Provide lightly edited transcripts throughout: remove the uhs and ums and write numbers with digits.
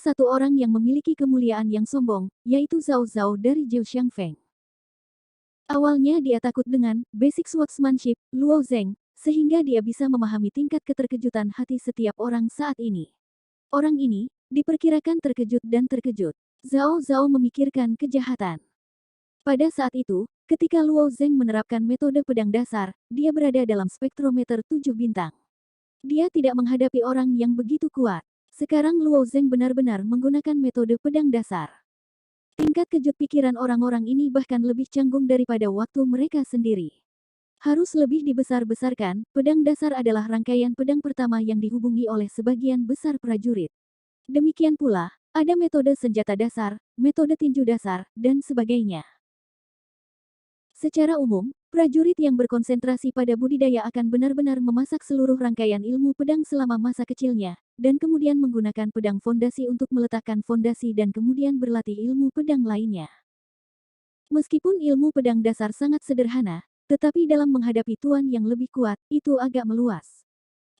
satu orang yang memiliki kemuliaan yang sombong, yaitu Zhao Zhao dari Zhou Xiangfeng. Awalnya dia takut dengan basic swordsmanship Luo Zheng, sehingga dia bisa memahami tingkat keterkejutan hati setiap orang saat ini. Orang ini diperkirakan terkejut dan terkejut. Zhao Zhao memikirkan kejahatan. Pada saat itu, ketika Luo Zheng menerapkan metode pedang dasar, dia berada dalam spektrometer 7 bintang. Dia tidak menghadapi orang yang begitu kuat. Sekarang Luo Zheng benar-benar menggunakan metode pedang dasar. Tingkat kejut pikiran orang-orang ini bahkan lebih canggung daripada waktu mereka sendiri. Harus lebih dibesar-besarkan, pedang dasar adalah rangkaian pedang pertama yang dihubungi oleh sebagian besar prajurit. Demikian pula, ada metode senjata dasar, metode tinju dasar, dan sebagainya. Secara umum, prajurit yang berkonsentrasi pada budidaya akan benar-benar memasak seluruh rangkaian ilmu pedang selama masa kecilnya, dan kemudian menggunakan pedang fondasi untuk meletakkan fondasi dan kemudian berlatih ilmu pedang lainnya. Meskipun ilmu pedang dasar sangat sederhana, tetapi dalam menghadapi tuan yang lebih kuat, itu agak meluas.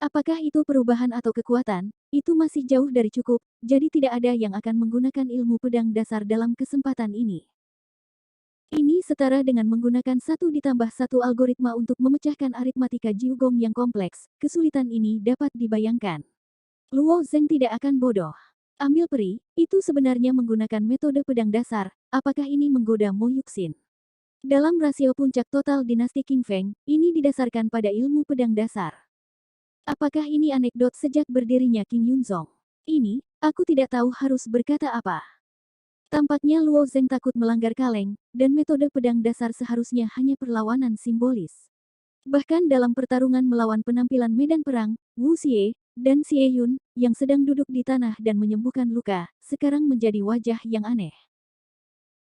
Apakah itu perubahan atau kekuatan? Itu masih jauh dari cukup, jadi tidak ada yang akan menggunakan ilmu pedang dasar dalam kesempatan ini. Ini setara dengan menggunakan 1+1 algoritma untuk memecahkan aritmatika Jiugong yang kompleks. Kesulitan ini dapat dibayangkan. Luo Zheng tidak akan bodoh. Ambil peri, itu sebenarnya menggunakan metode pedang dasar. Apakah ini menggoda Mo Yuxin? Dalam rasio puncak total dinasti Qing Feng, ini didasarkan pada ilmu pedang dasar. Apakah ini anekdot sejak berdirinya Qing Yunzong? Ini, aku tidak tahu harus berkata apa. Tampaknya Luo Zheng takut melanggar kaleng, dan metode pedang dasar seharusnya hanya perlawanan simbolis. Bahkan dalam pertarungan melawan penampilan medan perang, Wu Xie dan Xie Yun, yang sedang duduk di tanah dan menyembuhkan luka, sekarang menjadi wajah yang aneh.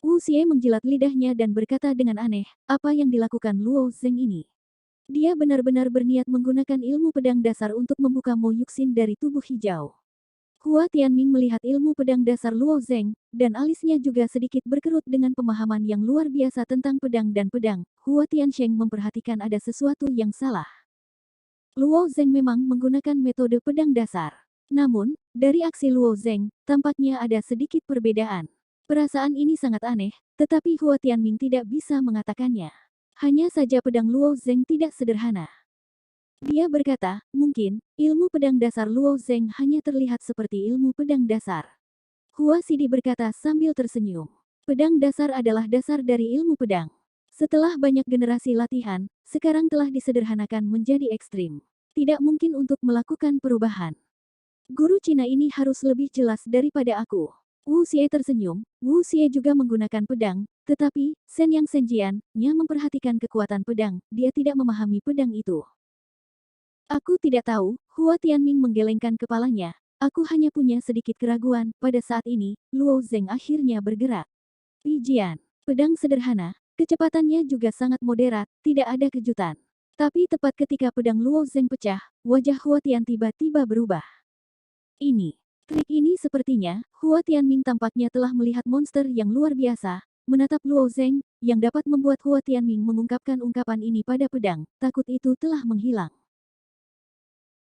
Wu Xie menjilat lidahnya dan berkata dengan aneh, apa yang dilakukan Luo Zheng ini? Dia benar-benar berniat menggunakan ilmu pedang dasar untuk membuka Mo Yuxin dari tubuh hijau. Hua Tianming melihat ilmu pedang dasar Luo Zheng, dan alisnya juga sedikit berkerut dengan pemahaman yang luar biasa tentang pedang dan pedang. Hua Tiansheng memperhatikan ada sesuatu yang salah. Luo Zheng memang menggunakan metode pedang dasar. Namun, dari aksi Luo Zheng, tampaknya ada sedikit perbedaan. Perasaan ini sangat aneh, tetapi Hua Tianming tidak bisa mengatakannya. Hanya saja pedang Luo Zheng tidak sederhana. Dia berkata, mungkin, ilmu pedang dasar Luo Zheng hanya terlihat seperti ilmu pedang dasar. Hua Sidi berkata sambil tersenyum. Pedang dasar adalah dasar dari ilmu pedang. Setelah banyak generasi latihan, sekarang telah disederhanakan menjadi ekstrim. Tidak mungkin untuk melakukan perubahan. Guru Cina ini harus lebih jelas daripada aku. Wu Xie tersenyum. Wu Xie juga menggunakan pedang, tetapi, Sen Yang Senjian-nya memperhatikan kekuatan pedang, dia tidak memahami pedang itu. Aku tidak tahu, Hua Tianming menggelengkan kepalanya. Aku hanya punya sedikit keraguan. Pada saat ini, Luo Zheng akhirnya bergerak. Pijian. Pedang sederhana, kecepatannya juga sangat moderat, tidak ada kejutan. Tapi tepat ketika pedang Luo Zheng pecah, wajah Hua Tian tiba-tiba berubah. Ini. Trik ini sepertinya, Hua Tianming tampaknya telah melihat monster yang luar biasa, menatap Luo Zheng, yang dapat membuat Hua Tianming mengungkapkan ungkapan ini pada pedang. Takut itu telah menghilang.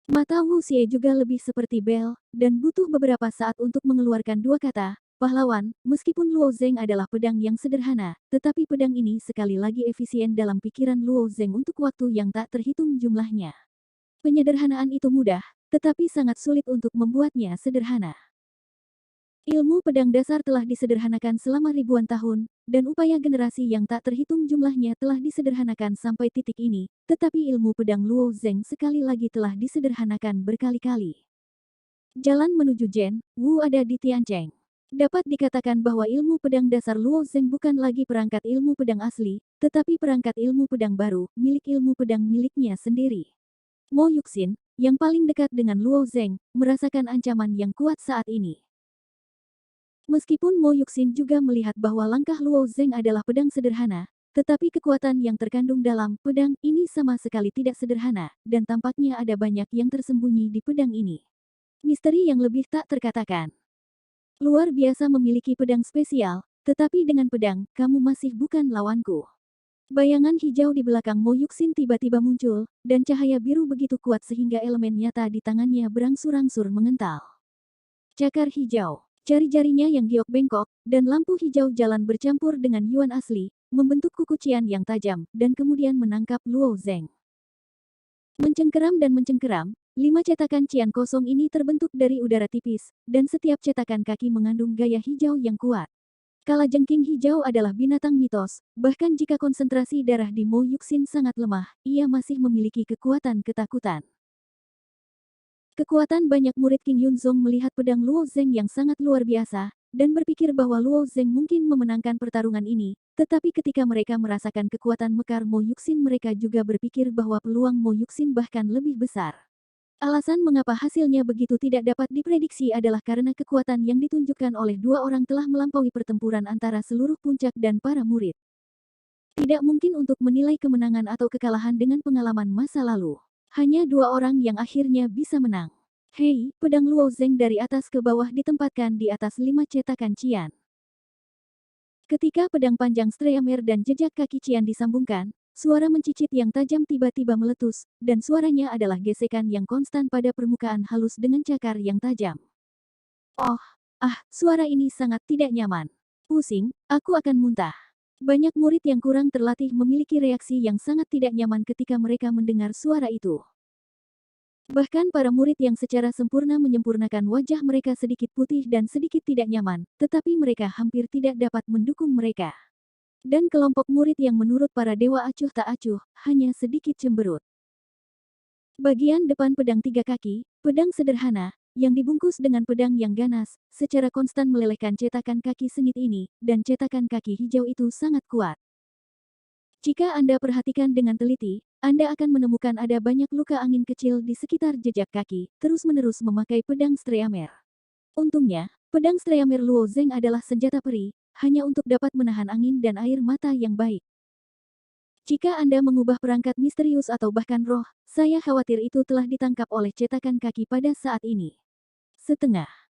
Mata Wu Xie juga lebih seperti bel, dan butuh beberapa saat untuk mengeluarkan dua kata, pahlawan. Meskipun Luo Zheng adalah pedang yang sederhana, tetapi pedang ini sekali lagi efisien dalam pikiran Luo Zheng untuk waktu yang tak terhitung jumlahnya. Penyederhanaan itu mudah, tetapi sangat sulit untuk membuatnya sederhana. Ilmu pedang dasar telah disederhanakan selama ribuan tahun, dan upaya generasi yang tak terhitung jumlahnya telah disederhanakan sampai titik ini, tetapi ilmu pedang Luo Zheng sekali lagi telah disederhanakan berkali-kali. Jalan menuju Zhen Wu ada di Tiancheng. Dapat dikatakan bahwa ilmu pedang dasar Luo Zheng bukan lagi perangkat ilmu pedang asli, tetapi perangkat ilmu pedang baru, milik ilmu pedang miliknya sendiri. Mo Yuxin, yang paling dekat dengan Luo Zheng, merasakan ancaman yang kuat saat ini. Meskipun Mo Yuxin juga melihat bahwa langkah Luo Zheng adalah pedang sederhana, tetapi kekuatan yang terkandung dalam pedang ini sama sekali tidak sederhana, dan tampaknya ada banyak yang tersembunyi di pedang ini. Misteri yang lebih tak terkatakan. Luar biasa memiliki pedang spesial, tetapi dengan pedang, kamu masih bukan lawanku. Bayangan hijau di belakang Mo Yuxin tiba-tiba muncul, dan cahaya biru begitu kuat sehingga elemen nyata di tangannya berangsur-angsur mengental. Cakar hijau. Jari-jarinya yang giok bengkok, dan lampu hijau jalan bercampur dengan Yuan asli, membentuk kukucian yang tajam, dan kemudian menangkap Luo Zeng. Mencengkeram dan mencengkeram, 5 cetakan cian kosong ini terbentuk dari udara tipis, dan setiap cetakan kaki mengandung gaya hijau yang kuat. Kalajengking hijau adalah binatang mitos, bahkan jika konsentrasi darah di Mo Yuxin sangat lemah, ia masih memiliki kekuatan ketakutan. Kekuatan banyak murid King Yunzong melihat pedang Luo Zeng yang sangat luar biasa, dan berpikir bahwa Luo Zeng mungkin memenangkan pertarungan ini, tetapi ketika mereka merasakan kekuatan mekar Mo Yuxin mereka juga berpikir bahwa peluang Mo Yuxin bahkan lebih besar. Alasan mengapa hasilnya begitu tidak dapat diprediksi adalah karena kekuatan yang ditunjukkan oleh dua orang telah melampaui pertempuran antara seluruh puncak dan para murid. Tidak mungkin untuk menilai kemenangan atau kekalahan dengan pengalaman masa lalu. Hanya dua orang yang akhirnya bisa menang. Hei, pedang Luo Zeng dari atas ke bawah ditempatkan di atas 5 cetakan cian. Ketika pedang panjang Streamer dan jejak kaki cian disambungkan, suara mencicit yang tajam tiba-tiba meletus, dan suaranya adalah gesekan yang konstan pada permukaan halus dengan cakar yang tajam. Oh, suara ini sangat tidak nyaman. Pusing, aku akan muntah. Banyak murid yang kurang terlatih memiliki reaksi yang sangat tidak nyaman ketika mereka mendengar suara itu. Bahkan para murid yang secara sempurna menyempurnakan wajah mereka sedikit putih dan sedikit tidak nyaman, tetapi mereka hampir tidak dapat mendukung mereka. Dan kelompok murid yang menurut para dewa acuh tak acuh, hanya sedikit cemberut. Bagian depan pedang 3 kaki, pedang sederhana, yang dibungkus dengan pedang yang ganas, secara konstan melelehkan cetakan kaki sengit ini, dan cetakan kaki hijau itu sangat kuat. Jika Anda perhatikan dengan teliti, Anda akan menemukan ada banyak luka angin kecil di sekitar jejak kaki, terus-menerus memakai pedang Streamer. Untungnya, pedang Streamer Luo Zeng adalah senjata peri, hanya untuk dapat menahan angin dan air mata yang baik. Jika Anda mengubah perangkat misterius atau bahkan roh, saya khawatir itu telah ditangkap oleh cetakan kaki pada saat ini.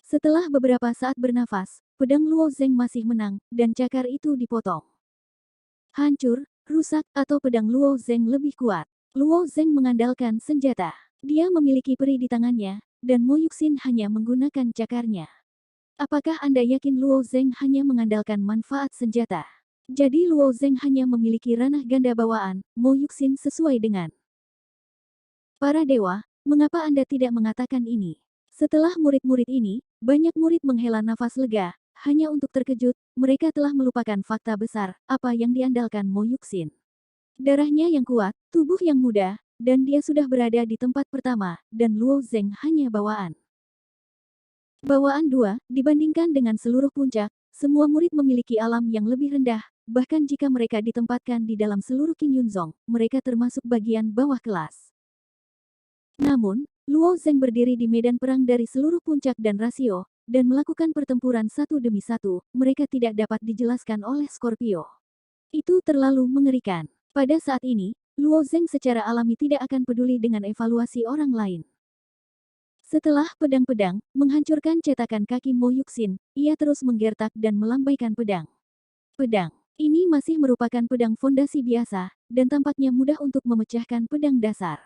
Setelah beberapa saat bernafas, pedang Luo Zeng masih menang, dan cakar itu dipotong. Hancur, rusak, atau pedang Luo Zeng lebih kuat. Luo Zeng mengandalkan senjata. Dia memiliki peri di tangannya, dan Mo Yuxin hanya menggunakan cakarnya. Apakah Anda yakin Luo Zeng hanya mengandalkan manfaat senjata? Jadi Luo Zeng hanya memiliki ranah ganda bawaan, Mo Yuxin sesuai dengan para dewa, mengapa Anda tidak mengatakan ini? Setelah murid-murid ini, banyak murid menghela nafas lega, hanya untuk terkejut, mereka telah melupakan fakta besar, apa yang diandalkan Mo Yuxin. Darahnya yang kuat, tubuh yang muda, dan dia sudah berada di tempat pertama, dan Luo Zeng hanya bawaan. Bawaan 2, dibandingkan dengan seluruh puncak, semua murid memiliki alam yang lebih rendah, bahkan jika mereka ditempatkan di dalam seluruh King Yunzong, mereka termasuk bagian bawah kelas. Namun, Luo Zeng berdiri di medan perang dari seluruh puncak dan rasio, dan melakukan pertempuran satu demi satu, mereka tidak dapat dijelaskan oleh Scorpio. Itu terlalu mengerikan. Pada saat ini, Luo Zeng secara alami tidak akan peduli dengan evaluasi orang lain. Setelah pedang-pedang menghancurkan cetakan kaki Mo Yuxin, ia terus menggertak dan melambaikan pedang. Pedang ini masih merupakan pedang fondasi biasa, dan tampaknya mudah untuk memecahkan pedang dasar.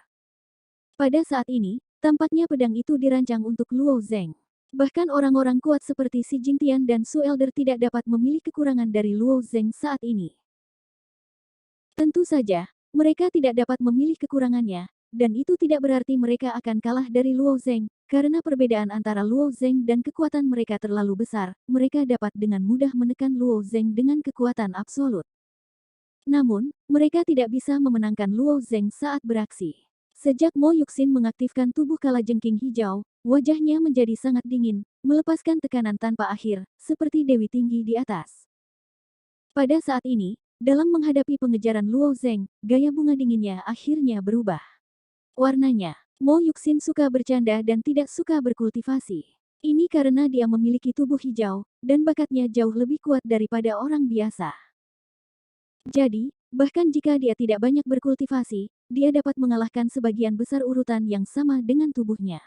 Pada saat ini, tampaknya pedang itu dirancang untuk Luo Zeng. Bahkan orang-orang kuat seperti Xi Jingtian dan Su Elder tidak dapat memilih kekurangan dari Luo Zeng saat ini. Tentu saja, mereka tidak dapat memilih kekurangannya, dan itu tidak berarti mereka akan kalah dari Luo Zeng, karena perbedaan antara Luo Zeng dan kekuatan mereka terlalu besar, mereka dapat dengan mudah menekan Luo Zeng dengan kekuatan absolut. Namun, mereka tidak bisa memenangkan Luo Zeng saat beraksi. Sejak Mo Yuxin mengaktifkan tubuh kalajengking hijau, wajahnya menjadi sangat dingin, melepaskan tekanan tanpa akhir, seperti Dewi Tinggi di atas. Pada saat ini, dalam menghadapi pengejaran Luo Zeng, gaya bunga dinginnya akhirnya berubah. Warnanya, Mo Yuxin suka bercanda dan tidak suka berkultivasi. Ini karena dia memiliki tubuh hijau, dan bakatnya jauh lebih kuat daripada orang biasa. Jadi, bahkan jika dia tidak banyak berkultivasi, dia dapat mengalahkan sebagian besar urutan yang sama dengan tubuhnya.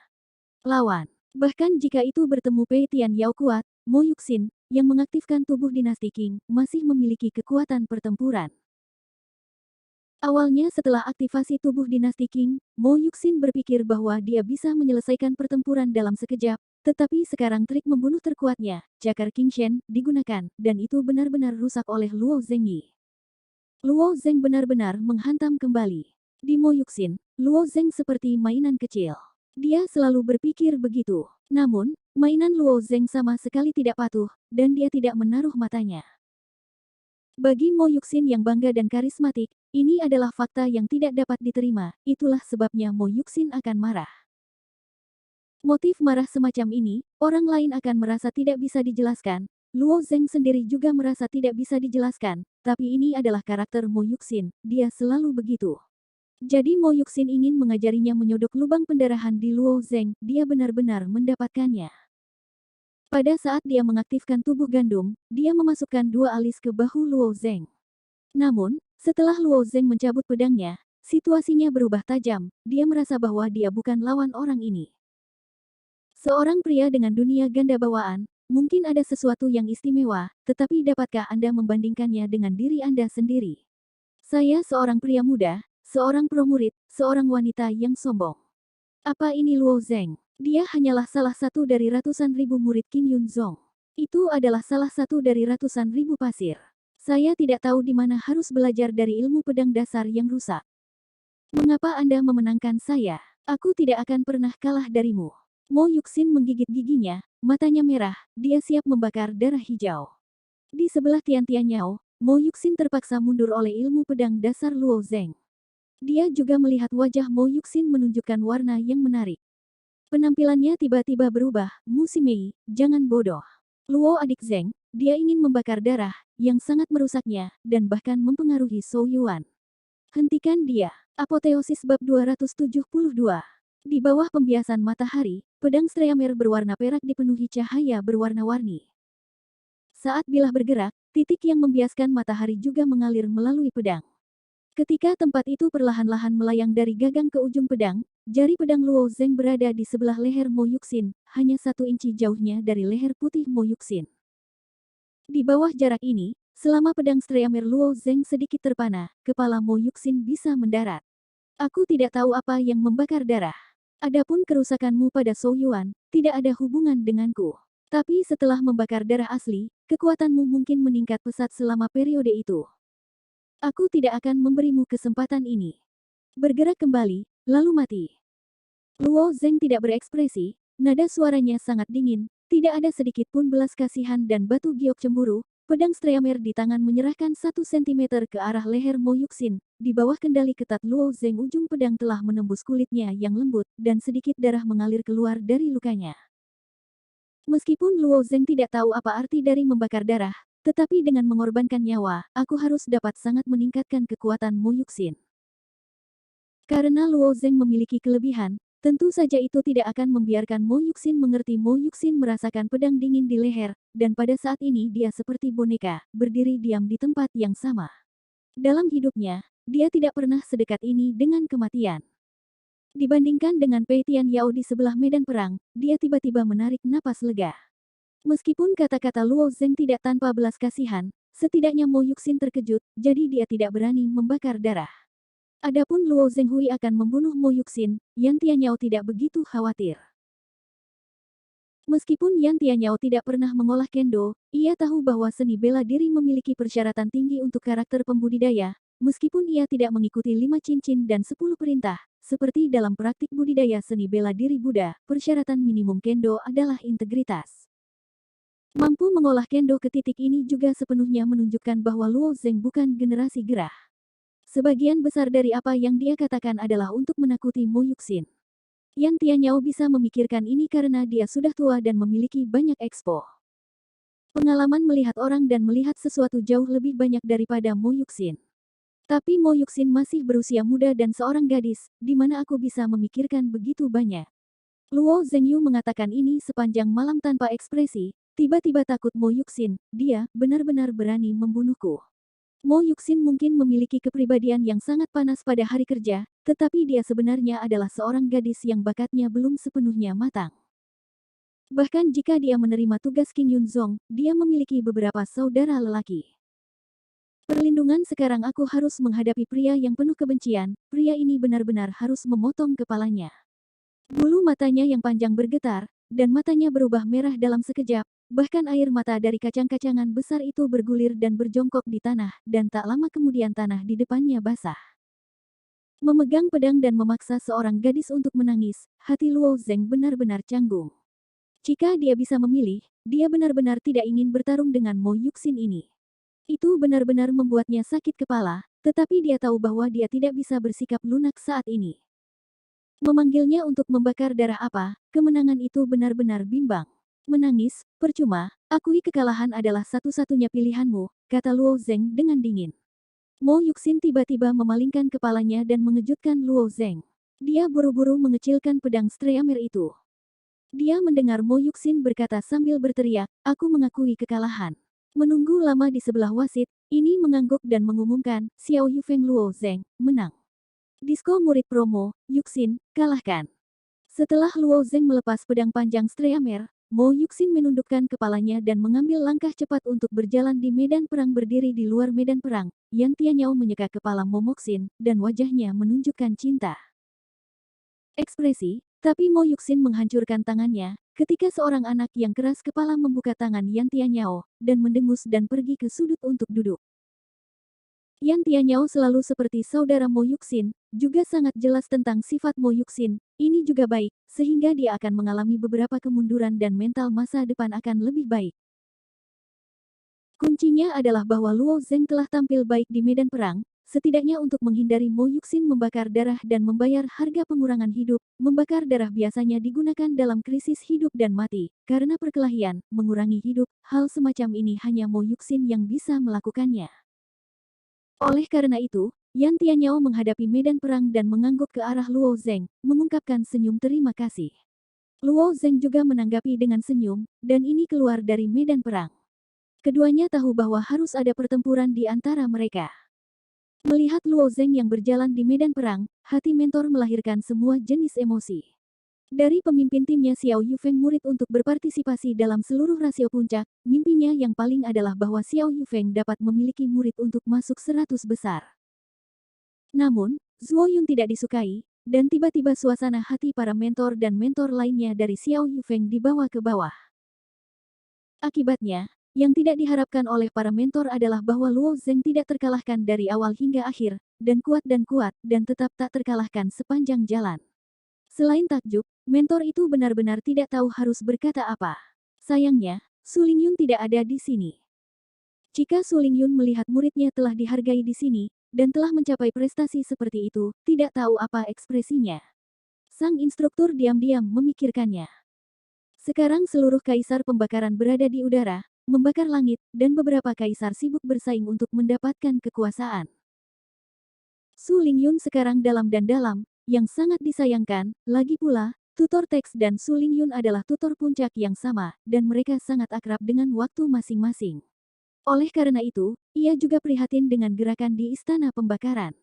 Lawan. Bahkan jika itu bertemu Pei Tian Yao kuat, Mo Yuxin, yang mengaktifkan tubuh dinasti Qing, masih memiliki kekuatan pertempuran. Awalnya setelah aktivasi tubuh dinasti Qing, Mo Yuxin berpikir bahwa dia bisa menyelesaikan pertempuran dalam sekejap, Tetapi sekarang trik membunuh terkuatnya, Cakar King Shen, digunakan, dan itu benar-benar rusak oleh Luo Zengyi. Luo Zeng benar-benar menghantam kembali. Di Mo Yuxin, Luo Zeng seperti mainan kecil. Dia selalu berpikir begitu. Namun, mainan Luo Zeng sama sekali tidak patuh, dan dia tidak menaruh matanya. Bagi Mo Yuxin yang bangga dan karismatik, ini adalah fakta yang tidak dapat diterima, itulah sebabnya Mo Yuxin akan marah. Motif marah semacam ini, orang lain akan merasa tidak bisa dijelaskan. Luo Zeng sendiri juga merasa tidak bisa dijelaskan, tapi ini adalah karakter Mo Yuxin, dia selalu begitu. Jadi Mo Yuxin ingin mengajarinya menyodok lubang pendarahan di Luo Zeng, dia benar-benar mendapatkannya. Pada saat dia mengaktifkan tubuh gandum, dia memasukkan dua alis ke bahu Luo Zeng. Namun, setelah Luo Zeng mencabut pedangnya, situasinya berubah tajam, dia merasa bahwa dia bukan lawan orang ini. Seorang pria dengan dunia ganda bawaan, mungkin ada sesuatu yang istimewa, tetapi dapatkah Anda membandingkannya dengan diri Anda sendiri? Saya seorang pria muda, seorang pro-murid, seorang wanita yang sombong. Apa ini Luo Zeng? Dia hanyalah salah satu dari ratusan ribu murid Qin Yunzong. Itu adalah salah satu dari ratusan ribu pasir. Saya tidak tahu di mana harus belajar dari ilmu pedang dasar yang rusak. Mengapa Anda memenangkan saya? Aku tidak akan pernah kalah darimu. Mo Yuxin menggigit giginya, matanya merah, dia siap membakar darah hijau. Di sebelah Tian Tianyao, Mo Yuxin terpaksa mundur oleh ilmu pedang dasar Luo Zeng. Dia juga melihat wajah Mo Yuxin menunjukkan warna yang menarik. Penampilannya tiba-tiba berubah, Mu Simei, jangan bodoh. Luo adik Zeng, dia ingin membakar darah, yang sangat merusaknya, dan bahkan mempengaruhi Zhou Yuan. Hentikan dia. Apoteosis bab 272. Di bawah pembiasan matahari, pedang Streamer berwarna perak dipenuhi cahaya berwarna-warni. Saat bilah bergerak, titik yang membiaskan matahari juga mengalir melalui pedang. Ketika tempat itu perlahan-lahan melayang dari gagang ke ujung pedang, jari pedang Luo Zeng berada di sebelah leher Mo Yuxin, hanya 1 inci jauhnya dari leher putih Mo Yuxin. Di bawah jarak ini, selama pedang Streamer Luo Zeng sedikit terpana, kepala Mo Yuxin bisa mendarat. Aku tidak tahu apa yang membakar darah. Adapun kerusakanmu pada Zhou Yuan, tidak ada hubungan denganku. Tapi setelah membakar darah asli, kekuatanmu mungkin meningkat pesat selama periode itu. Aku tidak akan memberimu kesempatan ini. Bergerak kembali, lalu mati. Luo Zeng tidak berekspresi, nada suaranya sangat dingin, tidak ada sedikit pun belas kasihan dan batu giok cemburu. Pedang Streamer di tangan menyerahkan 1 sentimeter ke arah leher Mo Yuxin. Di bawah kendali ketat Luo Zeng, ujung pedang telah menembus kulitnya yang lembut, dan sedikit darah mengalir keluar dari lukanya. Meskipun Luo Zeng tidak tahu apa arti dari membakar darah, tetapi dengan mengorbankan nyawa, aku harus dapat sangat meningkatkan kekuatan Mo Yuxin. Karena Luo Zeng memiliki kelebihan, tentu saja itu tidak akan membiarkan Mo Yuxin mengerti. Mo Yuxin merasakan pedang dingin di leher, dan pada saat ini dia seperti boneka, berdiri diam di tempat yang sama. Dalam hidupnya, dia tidak pernah sedekat ini dengan kematian. Dibandingkan dengan Pei Tianyao di sebelah medan perang, dia tiba-tiba menarik napas lega. Meskipun kata-kata Luo Zeng tidak tanpa belas kasihan, setidaknya Mo Yuxin terkejut, jadi dia tidak berani membakar darah. Adapun Luo Zenghui akan membunuh Mo Yuxin, Yan Tianyao tidak begitu khawatir. Meskipun Yan Tianyao tidak pernah mengolah kendo, ia tahu bahwa seni bela diri memiliki persyaratan tinggi untuk karakter pembudidaya, meskipun ia tidak mengikuti 5 cincin dan 10 perintah. Seperti dalam praktik budidaya seni bela diri Buddha, persyaratan minimum kendo adalah integritas. Mampu mengolah kendo ke titik ini juga sepenuhnya menunjukkan bahwa Luo Zeng bukan generasi gerah. Sebagian besar dari apa yang dia katakan adalah untuk menakuti Mo Yuxin. Yan Tianyao bisa memikirkan ini karena dia sudah tua dan memiliki banyak ekspo. Pengalaman melihat orang dan melihat sesuatu jauh lebih banyak daripada Mo Yuxin. Tapi Mo Yuxin masih berusia muda dan seorang gadis, di mana aku bisa memikirkan begitu banyak. Luo Zengyu mengatakan ini sepanjang malam tanpa ekspresi, tiba-tiba takut Mo Yuxin, dia benar-benar berani membunuhku. Mo Yuxin mungkin memiliki kepribadian yang sangat panas pada hari kerja, tetapi dia sebenarnya adalah seorang gadis yang bakatnya belum sepenuhnya matang. Bahkan jika dia menerima tugas King Yunzong, dia memiliki beberapa saudara lelaki. Perlindungan sekarang aku harus menghadapi pria yang penuh kebencian, pria ini benar-benar harus memotong kepalanya. Bulu matanya yang panjang bergetar, dan matanya berubah merah dalam sekejap, bahkan air mata dari kacang-kacangan besar itu bergulir dan berjongkok di tanah, dan tak lama kemudian tanah di depannya basah. Memegang pedang dan memaksa seorang gadis untuk menangis, hati Luo Zeng benar-benar canggung. Jika dia bisa memilih, dia benar-benar tidak ingin bertarung dengan Mo Yuxin ini. Itu benar-benar membuatnya sakit kepala, tetapi dia tahu bahwa dia tidak bisa bersikap lunak saat ini. Memanggilnya untuk membakar darah apa, kemenangan itu benar-benar bimbang. Menangis, percuma, akui kekalahan adalah satu-satunya pilihanmu, kata Luo Zeng dengan dingin. Mo Yuxin tiba-tiba memalingkan kepalanya dan mengejutkan Luo Zeng. Dia buru-buru mengecilkan pedang Streamer itu. Dia mendengar Mo Yuxin berkata sambil berteriak, aku mengakui kekalahan. Menunggu lama di sebelah wasit, ini mengangguk dan mengumumkan, Xiao Yufeng Luo Zeng, menang. Disko murid promo, Yuxin, kalahkan. Setelah Luo Zeng melepas pedang panjang Streamer, Mo Yuxin menundukkan kepalanya dan mengambil langkah cepat untuk berjalan di medan perang berdiri di luar medan perang. Yan Tianyao menyeka kepala Mo Moxin, dan wajahnya menunjukkan cinta. Ekspresi, tapi Mo Yuxin menghancurkan tangannya, ketika seorang anak yang keras kepala membuka tangan Yan Tianyao, dan mendengus dan pergi ke sudut untuk duduk. Yan Tianyao selalu seperti saudara Mo Yuxin, juga sangat jelas tentang sifat Mo Yuxin, ini juga baik, sehingga dia akan mengalami beberapa kemunduran dan mental masa depan akan lebih baik. Kuncinya adalah bahwa Luo Zeng telah tampil baik di medan perang, setidaknya untuk menghindari Mo Yuxin membakar darah dan membayar harga pengurangan hidup. Membakar darah biasanya digunakan dalam krisis hidup dan mati, karena perkelahian, mengurangi hidup, hal semacam ini hanya Mo Yuxin yang bisa melakukannya. Oleh karena itu, Yan Tianyao menghadapi medan perang dan mengangguk ke arah Luo Zeng, mengungkapkan senyum terima kasih. Luo Zeng juga menanggapi dengan senyum, dan ini keluar dari medan perang. Keduanya tahu bahwa harus ada pertempuran di antara mereka. Melihat Luo Zeng yang berjalan di medan perang, hati mentor melahirkan semua jenis emosi. Dari pemimpin timnya Xiao Yufeng murid untuk berpartisipasi dalam seluruh rasio puncak, mimpinya yang paling adalah bahwa Xiao Yufeng dapat memiliki murid untuk masuk 100 besar. Namun, Zuo Yun tidak disukai, dan tiba-tiba suasana hati para mentor dan mentor lainnya dari Xiao Yufeng dibawa ke bawah. Akibatnya, yang tidak diharapkan oleh para mentor adalah bahwa Luo Zeng tidak terkalahkan dari awal hingga akhir, dan kuat, dan tetap tak terkalahkan sepanjang jalan. Selain takjub, mentor itu benar-benar tidak tahu harus berkata apa. Sayangnya, Su Lingyun tidak ada di sini. Jika Su Lingyun melihat muridnya telah dihargai di sini, dan telah mencapai prestasi seperti itu, tidak tahu apa ekspresinya. Sang instruktur diam-diam memikirkannya. Sekarang seluruh kaisar pembakaran berada di udara, membakar langit, dan beberapa kaisar sibuk bersaing untuk mendapatkan kekuasaan. Su Lingyun sekarang dalam dan dalam, yang sangat disayangkan, lagi pula, tutor teks dan Su Lingyun adalah tutor puncak yang sama, dan mereka sangat akrab dengan waktu masing-masing. Oleh karena itu, ia juga prihatin dengan gerakan di istana pembakaran.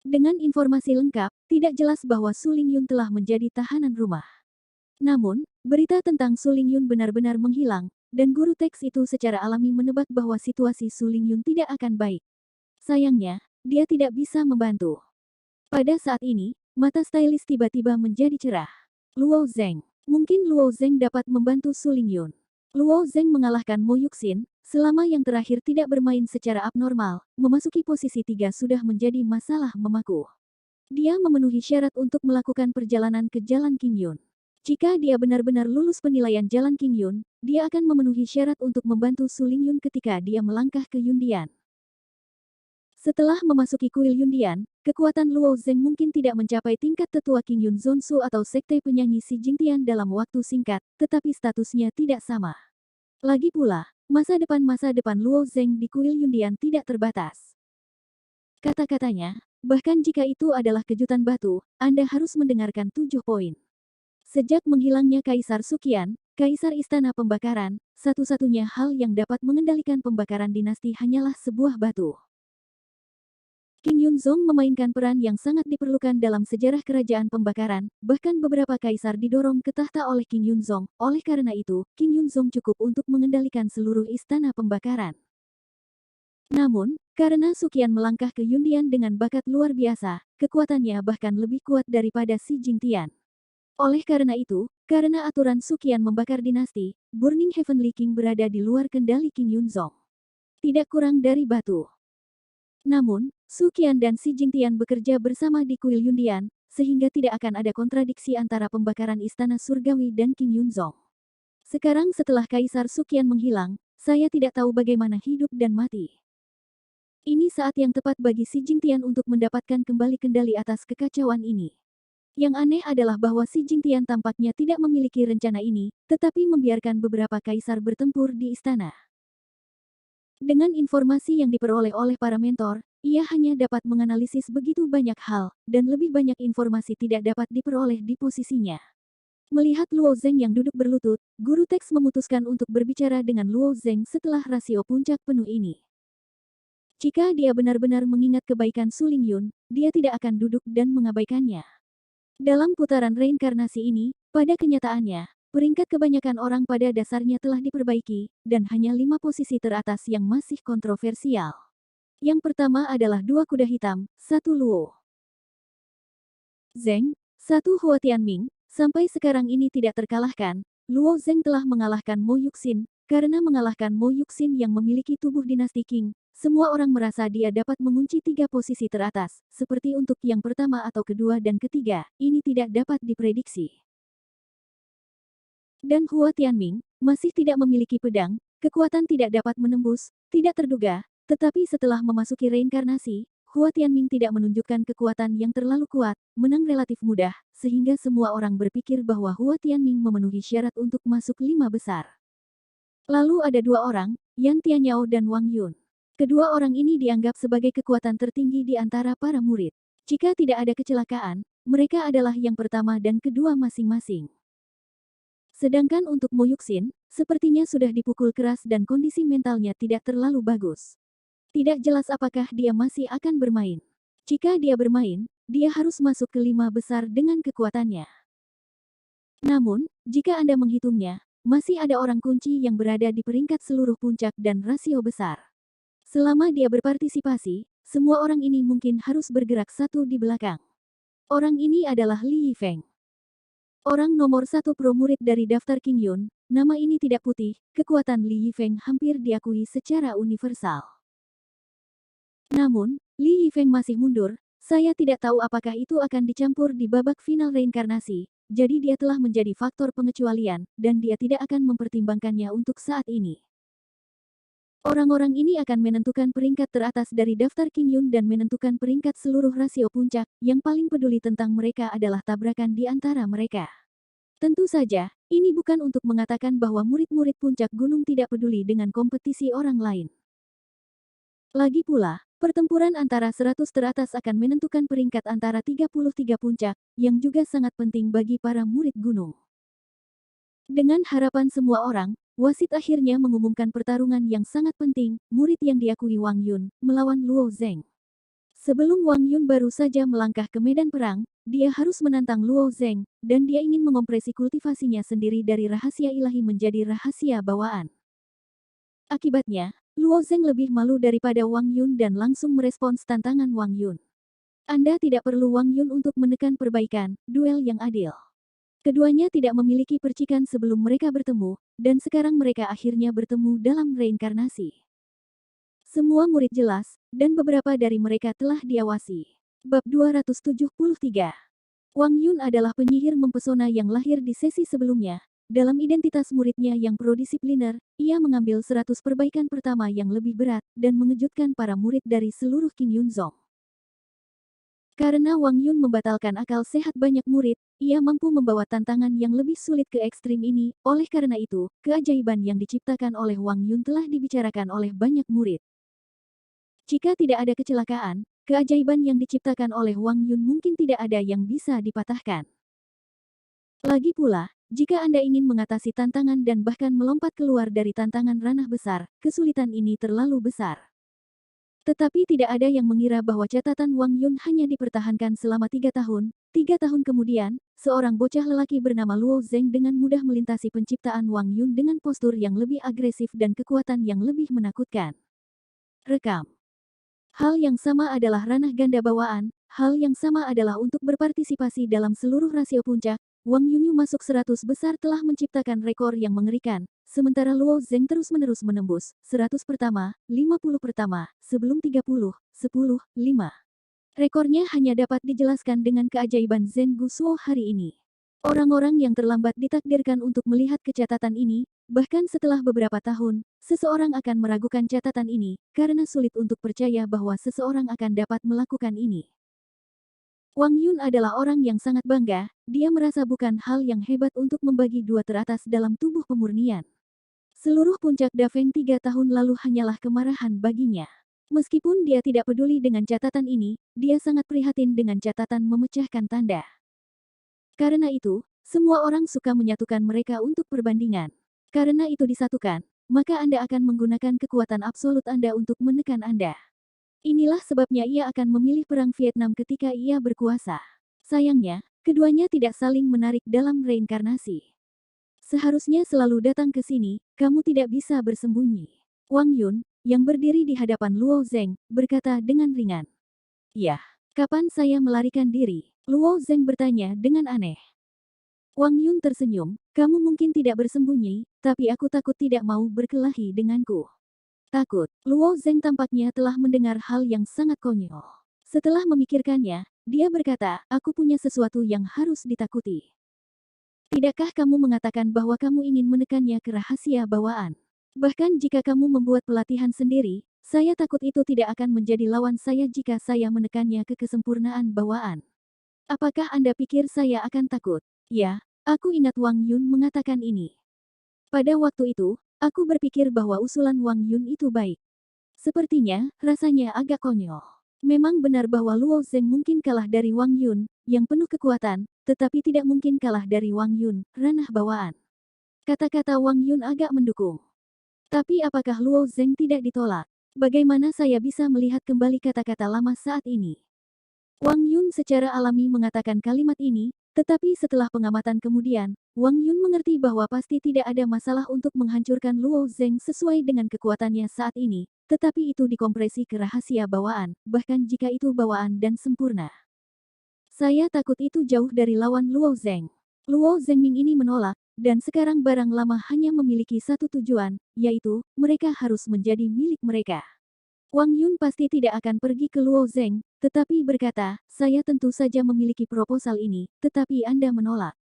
Dengan informasi lengkap, tidak jelas bahwa Su Lingyun telah menjadi tahanan rumah. Namun, berita tentang Su Lingyun benar-benar menghilang, dan guru teks itu secara alami menebak bahwa situasi Su Lingyun tidak akan baik. Sayangnya, dia tidak bisa membantu. Pada saat ini, mata stylist tiba-tiba menjadi cerah. Luo Zeng. Mungkin Luo Zeng dapat membantu Su Lingyun. Luo Zeng mengalahkan Mo Yuxin, selama yang terakhir tidak bermain secara abnormal, memasuki posisi 3 sudah menjadi masalah memaku. Dia memenuhi syarat untuk melakukan perjalanan ke Jalan Qingyun. Jika dia benar-benar lulus penilaian Jalan Qingyun, dia akan memenuhi syarat untuk membantu Su Lingyun ketika dia melangkah ke Yundian. Setelah memasuki kuil Yundian, kekuatan Luo Zeng mungkin tidak mencapai tingkat tetua Qingyun Zonsu atau sekte penyanyi Si Jingtian dalam waktu singkat, tetapi statusnya tidak sama. Lagi pula, masa depan Luo Zeng di kuil Yundian tidak terbatas. Kata-katanya, bahkan jika itu adalah kejutan batu, Anda harus mendengarkan 7 poin. Sejak menghilangnya Kaisar Suqian, Kaisar Istana Pembakaran, satu-satunya hal yang dapat mengendalikan pembakaran dinasti hanyalah sebuah batu. Qing Yunzong memainkan peran yang sangat diperlukan dalam sejarah kerajaan pembakaran, bahkan beberapa kaisar didorong ke tahta oleh Qing Yunzong. Oleh karena itu, Qing Yunzong cukup untuk mengendalikan seluruh istana pembakaran. Namun, karena Suqian melangkah ke Yundian dengan bakat luar biasa, kekuatannya bahkan lebih kuat daripada Si Jingtian. Oleh karena itu, karena aturan Suqian membakar dinasti, Burning Heavenly King berada di luar kendali King Yunzong. Tidak kurang dari batu. Namun, Suqian dan Xi Jingtian bekerja bersama di kuil Yundian, sehingga tidak akan ada kontradiksi antara pembakaran istana surgawi dan King Yunzong. Sekarang setelah Kaisar Suqian menghilang, saya tidak tahu bagaimana hidup dan mati. Ini saat yang tepat bagi Xi Jingtian untuk mendapatkan kembali kendali atas kekacauan ini. Yang aneh adalah bahwa Xi Jingtian tampaknya tidak memiliki rencana ini, tetapi membiarkan beberapa kaisar bertempur di istana. Dengan informasi yang diperoleh oleh para mentor, ia hanya dapat menganalisis begitu banyak hal, dan lebih banyak informasi tidak dapat diperoleh di posisinya. Melihat Luo Zeng yang duduk berlutut, guru teks memutuskan untuk berbicara dengan Luo Zeng setelah rasio puncak penuh ini. Jika dia benar-benar mengingat kebaikan Su Lingyun, dia tidak akan duduk dan mengabaikannya. Dalam putaran reinkarnasi ini, pada kenyataannya, peringkat kebanyakan orang pada dasarnya telah diperbaiki, dan hanya 5 posisi teratas yang masih kontroversial. Yang pertama adalah 2 kuda hitam, 1 Luo Zeng, 1 Hua Tianming. Sampai sekarang ini tidak terkalahkan, Luo Zeng telah mengalahkan Mo Yuxin. Karena mengalahkan Mo Yuxin yang memiliki tubuh dinasti Qing, semua orang merasa dia dapat mengunci 3 posisi teratas, seperti untuk yang pertama atau kedua dan ketiga, ini tidak dapat diprediksi. Dan Hua Tianming masih tidak memiliki pedang, kekuatan tidak dapat menembus, tidak terduga, tetapi setelah memasuki reinkarnasi, Hua Tianming tidak menunjukkan kekuatan yang terlalu kuat, menang relatif mudah, sehingga semua orang berpikir bahwa Hua Tianming memenuhi syarat untuk masuk 5 besar. Lalu ada 2 orang, Yan Tianyao dan Wang Yun. Kedua orang ini dianggap sebagai kekuatan tertinggi di antara para murid. Jika tidak ada kecelakaan, mereka adalah yang pertama dan kedua masing-masing. Sedangkan untuk Mo Yuxin, sepertinya sudah dipukul keras dan kondisi mentalnya tidak terlalu bagus. Tidak jelas apakah dia masih akan bermain. Jika dia bermain, dia harus masuk ke 5 besar dengan kekuatannya. Namun, jika Anda menghitungnya, masih ada orang kunci yang berada di peringkat seluruh puncak dan rasio besar. Selama dia berpartisipasi, semua orang ini mungkin harus bergerak satu di belakang. Orang ini adalah Li Yifeng. Orang nomor 1 pro murid dari daftar King Yun, nama ini tidak putih, kekuatan Li Yifeng hampir diakui secara universal. Namun, Li Yifeng masih mundur, saya tidak tahu apakah itu akan dicampur di babak final reinkarnasi, jadi dia telah menjadi faktor pengecualian, dan dia tidak akan mempertimbangkannya untuk saat ini. Orang-orang ini akan menentukan peringkat teratas dari daftar King Yun dan menentukan peringkat seluruh rasio puncak, yang paling peduli tentang mereka adalah tabrakan di antara mereka. Tentu saja, ini bukan untuk mengatakan bahwa murid-murid puncak gunung tidak peduli dengan kompetisi orang lain. Lagi pula, pertempuran antara 100 teratas akan menentukan peringkat antara 33 puncak, yang juga sangat penting bagi para murid gunung. Dengan harapan semua orang, wasit akhirnya mengumumkan pertarungan yang sangat penting, murid yang diakui Wang Yun, melawan Luo Zeng. Sebelum Wang Yun baru saja melangkah ke medan perang, dia harus menantang Luo Zeng, dan dia ingin mengompresi kultivasinya sendiri dari rahasia ilahi menjadi rahasia bawaan. Akibatnya, Luo Zeng lebih malu daripada Wang Yun dan langsung merespons tantangan Wang Yun. Anda tidak perlu Wang Yun untuk menekan perbaikan, duel yang adil. Keduanya tidak memiliki percikan sebelum mereka bertemu, dan sekarang mereka akhirnya bertemu dalam reinkarnasi. Semua murid jelas, dan beberapa dari mereka telah diawasi. Bab 273. Wang Yun adalah penyihir mempesona yang lahir di sesi sebelumnya. Dalam identitas muridnya yang prodisipliner, ia mengambil 100 perbaikan pertama yang lebih berat, dan mengejutkan para murid dari seluruh King Yunzong. Karena Wang Yun membatalkan akal sehat banyak murid, ia mampu membawa tantangan yang lebih sulit ke ekstrim ini, oleh karena itu, keajaiban yang diciptakan oleh Wang Yun telah dibicarakan oleh banyak murid. Jika tidak ada kecelakaan, keajaiban yang diciptakan oleh Wang Yun mungkin tidak ada yang bisa dipatahkan. Lagi pula, jika Anda ingin mengatasi tantangan dan bahkan melompat keluar dari tantangan ranah besar, kesulitan ini terlalu besar. Tetapi tidak ada yang mengira bahwa catatan Wang Yun hanya dipertahankan selama 3 tahun. 3 tahun kemudian, seorang bocah lelaki bernama Luo Zeng dengan mudah melintasi penciptaan Wang Yun dengan postur yang lebih agresif dan kekuatan yang lebih menakutkan. Rekam. Hal yang sama adalah ranah ganda bawaan, hal yang sama adalah untuk berpartisipasi dalam seluruh rasio puncak, Wang Yunyu masuk 100 besar telah menciptakan rekor yang mengerikan, sementara Luo Zeng terus-menerus menembus 100 pertama, 50 pertama, sebelum 30, 10, 5. Rekornya hanya dapat dijelaskan dengan keajaiban Zhen Gusuo hari ini. Orang-orang yang terlambat ditakdirkan untuk melihat kecatatan ini, bahkan setelah beberapa tahun, seseorang akan meragukan catatan ini, karena sulit untuk percaya bahwa seseorang akan dapat melakukan ini. Wang Yun adalah orang yang sangat bangga, dia merasa bukan hal yang hebat untuk membagi dua teratas dalam tubuh pemurnian. Seluruh puncak Dafeng 3 tahun lalu hanyalah kemarahan baginya. Meskipun dia tidak peduli dengan catatan ini, dia sangat prihatin dengan catatan memecahkan tanda. Karena itu, semua orang suka menyatukan mereka untuk perbandingan. Karena itu disatukan, maka Anda akan menggunakan kekuatan absolut Anda untuk menekan Anda. Inilah sebabnya ia akan memilih Perang Vietnam ketika ia berkuasa. Sayangnya, keduanya tidak saling menarik dalam reinkarnasi. Seharusnya selalu datang ke sini, kamu tidak bisa bersembunyi. Wang Yun, yang berdiri di hadapan Luo Zeng, berkata dengan ringan. Ya, kapan saya melarikan diri? Luo Zeng bertanya dengan aneh. Wang Yun tersenyum, kamu mungkin tidak bersembunyi, tapi aku takut tidak mau berkelahi denganku. Takut, Luo Zeng tampaknya telah mendengar hal yang sangat konyol. Setelah memikirkannya, dia berkata, aku punya sesuatu yang harus ditakuti. Tidakkah kamu mengatakan bahwa kamu ingin menekannya ke rahasia bawaan? Bahkan jika kamu membuat pelatihan sendiri, saya takut itu tidak akan menjadi lawan saya jika saya menekannya ke kesempurnaan bawaan. Apakah Anda pikir saya akan takut? Ya, aku ingat Wang Yun mengatakan ini. Pada waktu itu, aku berpikir bahwa usulan Wang Yun itu baik. Sepertinya, rasanya agak konyol. Memang benar bahwa Luo Zeng mungkin kalah dari Wang Yun, yang penuh kekuatan, tetapi tidak mungkin kalah dari Wang Yun, ranah bawaan. Kata-kata Wang Yun agak mendukung. Tapi apakah Luo Zeng tidak ditolak? Bagaimana saya bisa melihat kembali kata-kata lama saat ini? Wang Yun secara alami mengatakan kalimat ini, tetapi setelah pengamatan kemudian, Wang Yun mengerti bahwa pasti tidak ada masalah untuk menghancurkan Luo Zeng sesuai dengan kekuatannya saat ini, tetapi itu dikompresi ke rahasia bawaan, bahkan jika itu bawaan dan sempurna. Saya takut itu jauh dari lawan Luo Zeng. Luo Zengming ini menolak, dan sekarang barang lama hanya memiliki satu tujuan, yaitu, mereka harus menjadi milik mereka. Wang Yun pasti tidak akan pergi ke Luo Zeng, tetapi berkata, saya tentu saja memiliki proposal ini, tetapi Anda menolak.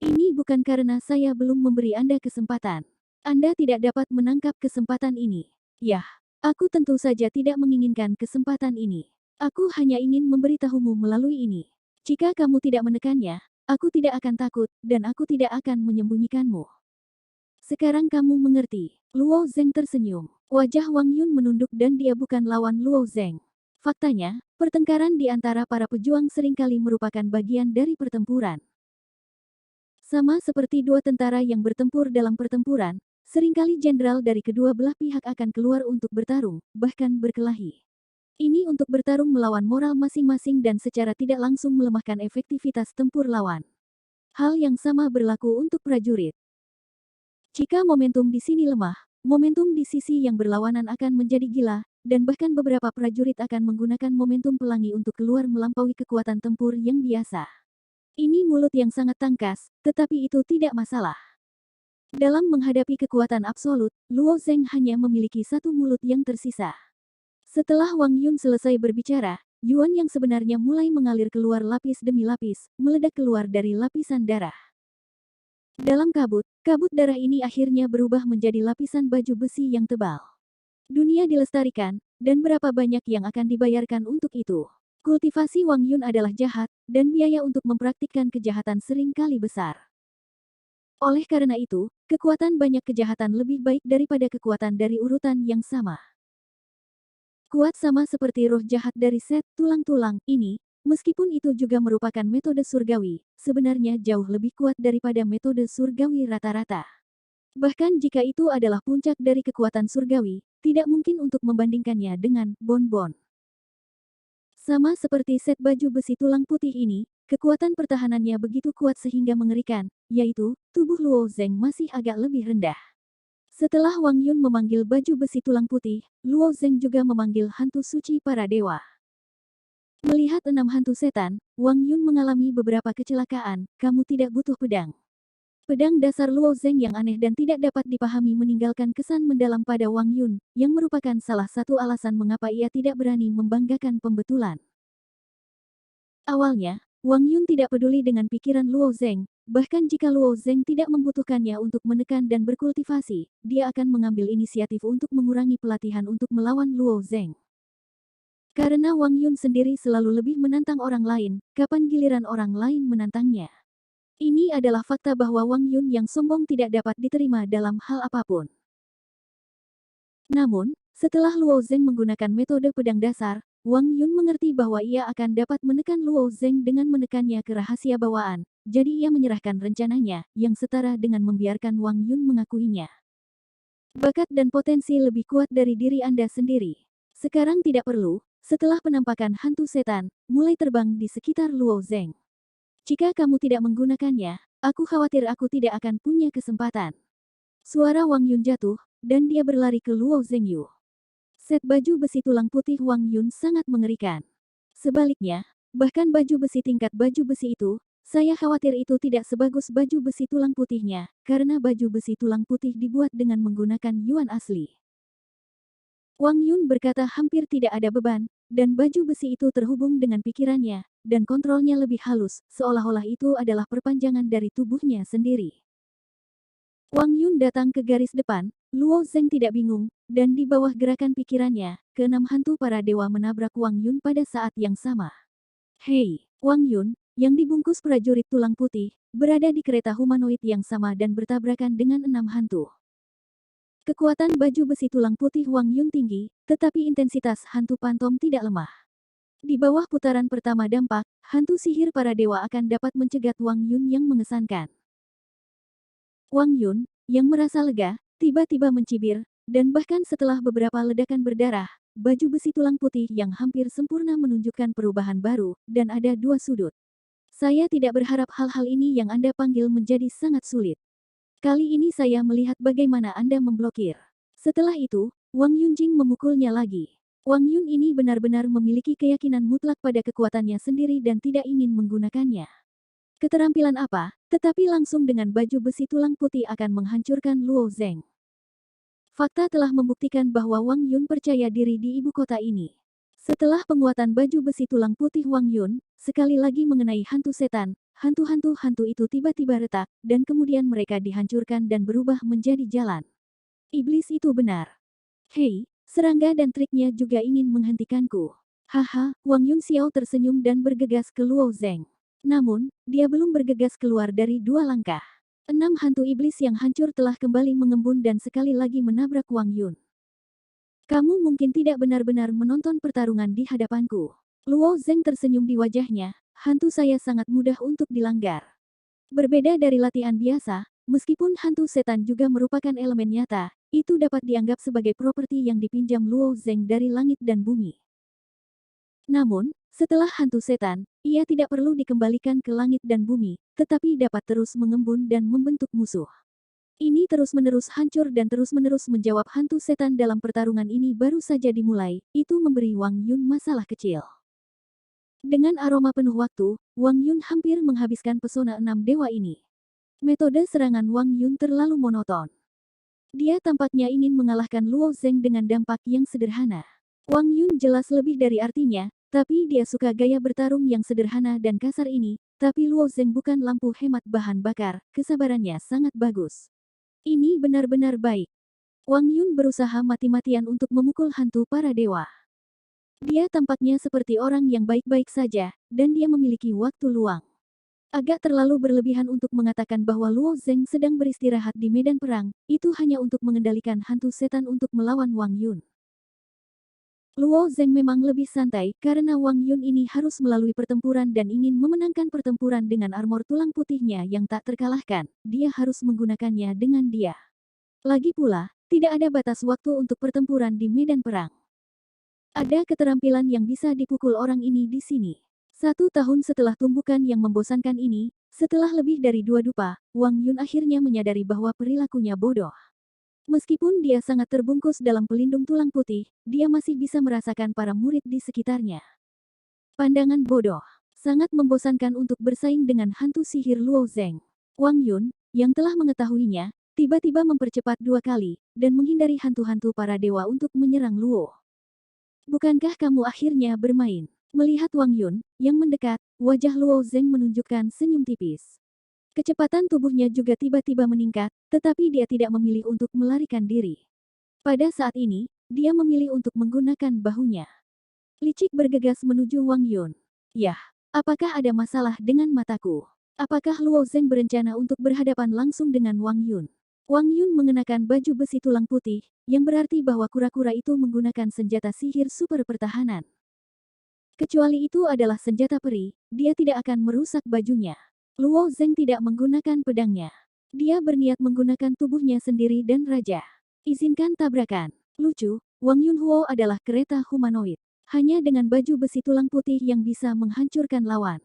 Ini bukan karena saya belum memberi Anda kesempatan. Anda tidak dapat menangkap kesempatan ini. Yah, aku tentu saja tidak menginginkan kesempatan ini. Aku hanya ingin memberitahumu melalui ini. Jika kamu tidak menekannya, aku tidak akan takut, dan aku tidak akan menyembunyikanmu. Sekarang kamu mengerti. Luo Zeng tersenyum. Wajah Wang Yun menunduk dan dia bukan lawan Luo Zeng. Faktanya, pertengkaran di antara para pejuang seringkali merupakan bagian dari pertempuran. Sama seperti dua tentara yang bertempur dalam pertempuran, seringkali jenderal dari kedua belah pihak akan keluar untuk bertarung, bahkan berkelahi. Ini untuk bertarung melawan moral masing-masing dan secara tidak langsung melemahkan efektivitas tempur lawan. Hal yang sama berlaku untuk prajurit. Jika momentum di sini lemah, momentum di sisi yang berlawanan akan menjadi gila, dan bahkan beberapa prajurit akan menggunakan momentum pelangi untuk keluar melampaui kekuatan tempur yang biasa. Ini mulut yang sangat tangkas, tetapi itu tidak masalah. Dalam menghadapi kekuatan absolut, Luo Zeng hanya memiliki satu mulut yang tersisa. Setelah Wang Yun selesai berbicara, Yuan yang sebenarnya mulai mengalir keluar lapis demi lapis, meledak keluar dari lapisan darah. Dalam kabut darah ini akhirnya berubah menjadi lapisan baju besi yang tebal. Dunia dilestarikan, dan berapa banyak yang akan dibayarkan untuk itu. Kultivasi Wang Yun adalah jahat, dan biaya untuk mempraktikkan kejahatan sering kali besar. Oleh karena itu, kekuatan banyak kejahatan lebih baik daripada kekuatan dari urutan yang sama. Kuat sama seperti roh jahat dari set tulang-tulang ini, meskipun itu juga merupakan metode surgawi, sebenarnya jauh lebih kuat daripada metode surgawi rata-rata. Bahkan jika itu adalah puncak dari kekuatan surgawi, tidak mungkin untuk membandingkannya dengan bonbon. Sama seperti set baju besi tulang putih ini, kekuatan pertahanannya begitu kuat sehingga mengerikan, yaitu, tubuh Luo Zeng masih agak lebih rendah. Setelah Wang Yun memanggil baju besi tulang putih, Luo Zeng juga memanggil hantu suci para dewa. Melihat 6 hantu setan, Wang Yun mengalami beberapa kecelakaan, kamu tidak butuh pedang. Pedang dasar Luo Zeng yang aneh dan tidak dapat dipahami meninggalkan kesan mendalam pada Wang Yun, yang merupakan salah satu alasan mengapa ia tidak berani membanggakan pembetulan. Awalnya, Wang Yun tidak peduli dengan pikiran Luo Zeng, bahkan jika Luo Zeng tidak membutuhkannya untuk menekan dan berkultivasi, dia akan mengambil inisiatif untuk mengurangi pelatihan untuk melawan Luo Zeng. Karena Wang Yun sendiri selalu lebih menantang orang lain, kapan giliran orang lain menantangnya? Ini adalah fakta bahwa Wang Yun yang sombong tidak dapat diterima dalam hal apapun. Namun, setelah Luo Zeng menggunakan metode pedang dasar, Wang Yun mengerti bahwa ia akan dapat menekan Luo Zeng dengan menekannya ke rahasia bawaan, jadi ia menyerahkan rencananya, yang setara dengan membiarkan Wang Yun mengakuinya. Bakat dan potensi lebih kuat dari diri Anda sendiri. Sekarang tidak perlu, setelah penampakan hantu setan, mulai terbang di sekitar Luo Zeng. Jika kamu tidak menggunakannya, aku khawatir aku tidak akan punya kesempatan. Suara Wang Yun jatuh, dan dia berlari ke Luo Zengyu. Set baju besi tulang putih Wang Yun sangat mengerikan. Sebaliknya, bahkan baju besi tingkat baju besi itu, saya khawatir itu tidak sebagus baju besi tulang putihnya, karena baju besi tulang putih dibuat dengan menggunakan yuan asli. Wang Yun berkata hampir tidak ada beban, dan baju besi itu terhubung dengan pikirannya, dan kontrolnya lebih halus, seolah-olah itu adalah perpanjangan dari tubuhnya sendiri. Wang Yun datang ke garis depan, Luo Zeng tidak bingung, dan di bawah gerakan pikirannya, keenam hantu para dewa menabrak Wang Yun pada saat yang sama. Hei, Wang Yun, yang dibungkus prajurit tulang putih, berada di kereta humanoid yang sama dan bertabrakan dengan 6 hantu. Kekuatan baju besi tulang putih Wang Yun tinggi, tetapi intensitas hantu pantom tidak lemah. Di bawah putaran pertama dampak, hantu sihir para dewa akan dapat mencegat Wang Yun yang mengesankan. Wang Yun, yang merasa lega, tiba-tiba mencibir, dan bahkan setelah beberapa ledakan berdarah, baju besi tulang putih yang hampir sempurna menunjukkan perubahan baru, dan ada 2 sudut. Saya tidak berharap hal-hal ini yang Anda panggil menjadi sangat sulit. Kali ini saya melihat bagaimana Anda memblokir. Setelah itu, Wang Yunjing memukulnya lagi. Wang Yun ini benar-benar memiliki keyakinan mutlak pada kekuatannya sendiri dan tidak ingin menggunakannya. Keterampilan apa, tetapi langsung dengan baju besi tulang putih akan menghancurkan Luo Zeng. Fakta telah membuktikan bahwa Wang Yun percaya diri di ibu kota ini. Setelah penguatan baju besi tulang putih Wang Yun, sekali lagi mengenai hantu setan, hantu-hantu itu tiba-tiba retak, dan kemudian mereka dihancurkan dan berubah menjadi jalan. Iblis itu benar. Hei, serangga dan triknya juga ingin menghentikanku. Haha, Wang Yun Xiao tersenyum dan bergegas ke Luo Zeng. Namun, dia belum bergegas keluar dari 2 langkah. 6 hantu iblis yang hancur telah kembali mengembun dan sekali lagi menabrak Wang Yun. Kamu mungkin tidak benar-benar menonton pertarungan di hadapanku. Luo Zeng tersenyum di wajahnya, hantu saya sangat mudah untuk dilanggar. Berbeda dari latihan biasa, meskipun hantu setan juga merupakan elemen nyata, itu dapat dianggap sebagai properti yang dipinjam Luo Zeng dari langit dan bumi. Namun, setelah hantu setan, ia tidak perlu dikembalikan ke langit dan bumi, tetapi dapat terus mengembun dan membentuk musuh. Ini terus-menerus hancur dan terus-menerus menjawab hantu setan dalam pertarungan ini baru saja dimulai, itu memberi Wang Yun masalah kecil. Dengan aroma penuh waktu, Wang Yun hampir menghabiskan pesona 6 dewa ini. Metode serangan Wang Yun terlalu monoton. Dia tampaknya ingin mengalahkan Luo Zeng dengan dampak yang sederhana. Wang Yun jelas lebih dari artinya, tapi dia suka gaya bertarung yang sederhana dan kasar ini, tapi Luo Zeng bukan lampu hemat bahan bakar, kesabarannya sangat bagus. Ini benar-benar baik. Wang Yun berusaha mati-matian untuk memukul hantu para dewa. Dia tampaknya seperti orang yang baik-baik saja, dan dia memiliki waktu luang. Agak terlalu berlebihan untuk mengatakan bahwa Luo Zeng sedang beristirahat di medan perang, itu hanya untuk mengendalikan hantu setan untuk melawan Wang Yun. Luo Zeng memang lebih santai, karena Wang Yun ini harus melalui pertempuran dan ingin memenangkan pertempuran dengan armor tulang putihnya yang tak terkalahkan, dia harus menggunakannya dengan dia. Lagi pula, tidak ada batas waktu untuk pertempuran di medan perang. Ada keterampilan yang bisa dipukul orang ini di sini. 1 tahun setelah tumbukan yang membosankan ini, setelah lebih dari 2 dupa, Wang Yun akhirnya menyadari bahwa perilakunya bodoh. Meskipun dia sangat terbungkus dalam pelindung tulang putih, dia masih bisa merasakan para murid di sekitarnya. Pandangan bodoh. Sangat membosankan untuk bersaing dengan hantu sihir Luo Zeng. Wang Yun, yang telah mengetahuinya, tiba-tiba mempercepat 2 kali, dan menghindari hantu-hantu para dewa untuk menyerang Luo. Bukankah kamu akhirnya bermain? Melihat Wang Yun, yang mendekat, wajah Luo Zeng menunjukkan senyum tipis. Kecepatan tubuhnya juga tiba-tiba meningkat, tetapi dia tidak memilih untuk melarikan diri. Pada saat ini, dia memilih untuk menggunakan bahunya. Licik bergegas menuju Wang Yun. Yah, apakah ada masalah dengan mataku? Apakah Luo Zeng berencana untuk berhadapan langsung dengan Wang Yun? Wang Yun mengenakan baju besi tulang putih, yang berarti bahwa kura-kura itu menggunakan senjata sihir super pertahanan. Kecuali itu adalah senjata peri, dia tidak akan merusak bajunya. Luo Zeng tidak menggunakan pedangnya. Dia berniat menggunakan tubuhnya sendiri dan raja. Izinkan tabrakan. Lucu, Wang Yunhuo adalah kereta humanoid. Hanya dengan baju besi tulang putih yang bisa menghancurkan lawan.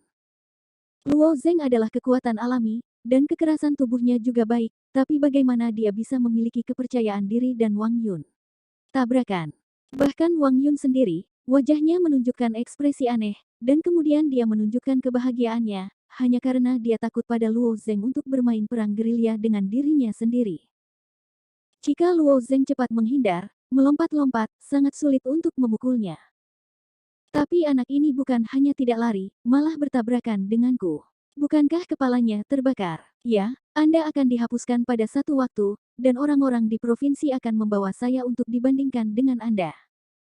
Luo Zeng adalah kekuatan alami, dan kekerasan tubuhnya juga baik, tapi bagaimana dia bisa memiliki kepercayaan diri dan Wang Yun? Tabrakan. Bahkan Wang Yun sendiri, wajahnya menunjukkan ekspresi aneh, dan kemudian dia menunjukkan kebahagiaannya, hanya karena dia takut pada Luo Zeng untuk bermain perang gerilya dengan dirinya sendiri. Jika Luo Zeng cepat menghindar, melompat-lompat, sangat sulit untuk memukulnya. Tapi anak ini bukan hanya tidak lari, malah bertabrakan denganku. Bukankah kepalanya terbakar? Ya, Anda akan dihapuskan pada satu waktu, dan orang-orang di provinsi akan membawa saya untuk dibandingkan dengan Anda.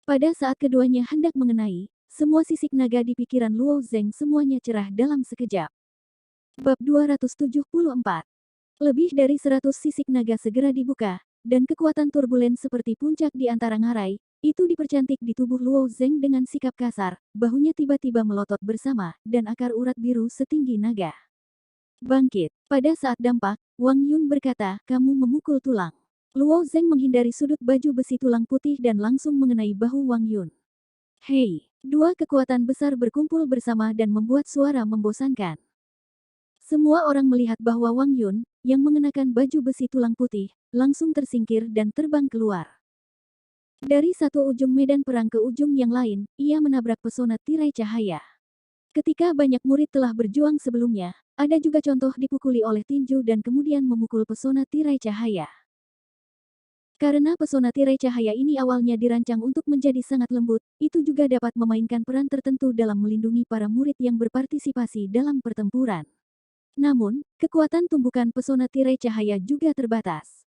Pada saat keduanya hendak mengenai, semua sisik naga di pikiran Luo Zeng semuanya cerah dalam sekejap. Bab 274. Lebih dari 100 sisik naga segera dibuka, dan kekuatan turbulen seperti puncak di antara ngarai, itu dipercantik di tubuh Luo Zeng dengan sikap kasar, bahunya tiba-tiba melotot bersama, dan akar urat biru setinggi naga. Bangkit. Pada saat dampak, Wang Yun berkata, kamu memukul tulang. Luo Zeng menghindari sudut baju besi tulang putih dan langsung mengenai bahu Wang Yun. Hei, dua kekuatan besar berkumpul bersama dan membuat suara membosankan. Semua orang melihat bahwa Wang Yun, yang mengenakan baju besi tulang putih, langsung tersingkir dan terbang keluar. Dari satu ujung medan perang ke ujung yang lain, ia menabrak pesona tirai cahaya. Ketika banyak murid telah berjuang sebelumnya, ada juga contoh dipukuli oleh tinju dan kemudian memukul pesona tirai cahaya. Karena pesona tirai cahaya ini awalnya dirancang untuk menjadi sangat lembut, itu juga dapat memainkan peran tertentu dalam melindungi para murid yang berpartisipasi dalam pertempuran. Namun, kekuatan tumbukan pesona tirai cahaya juga terbatas.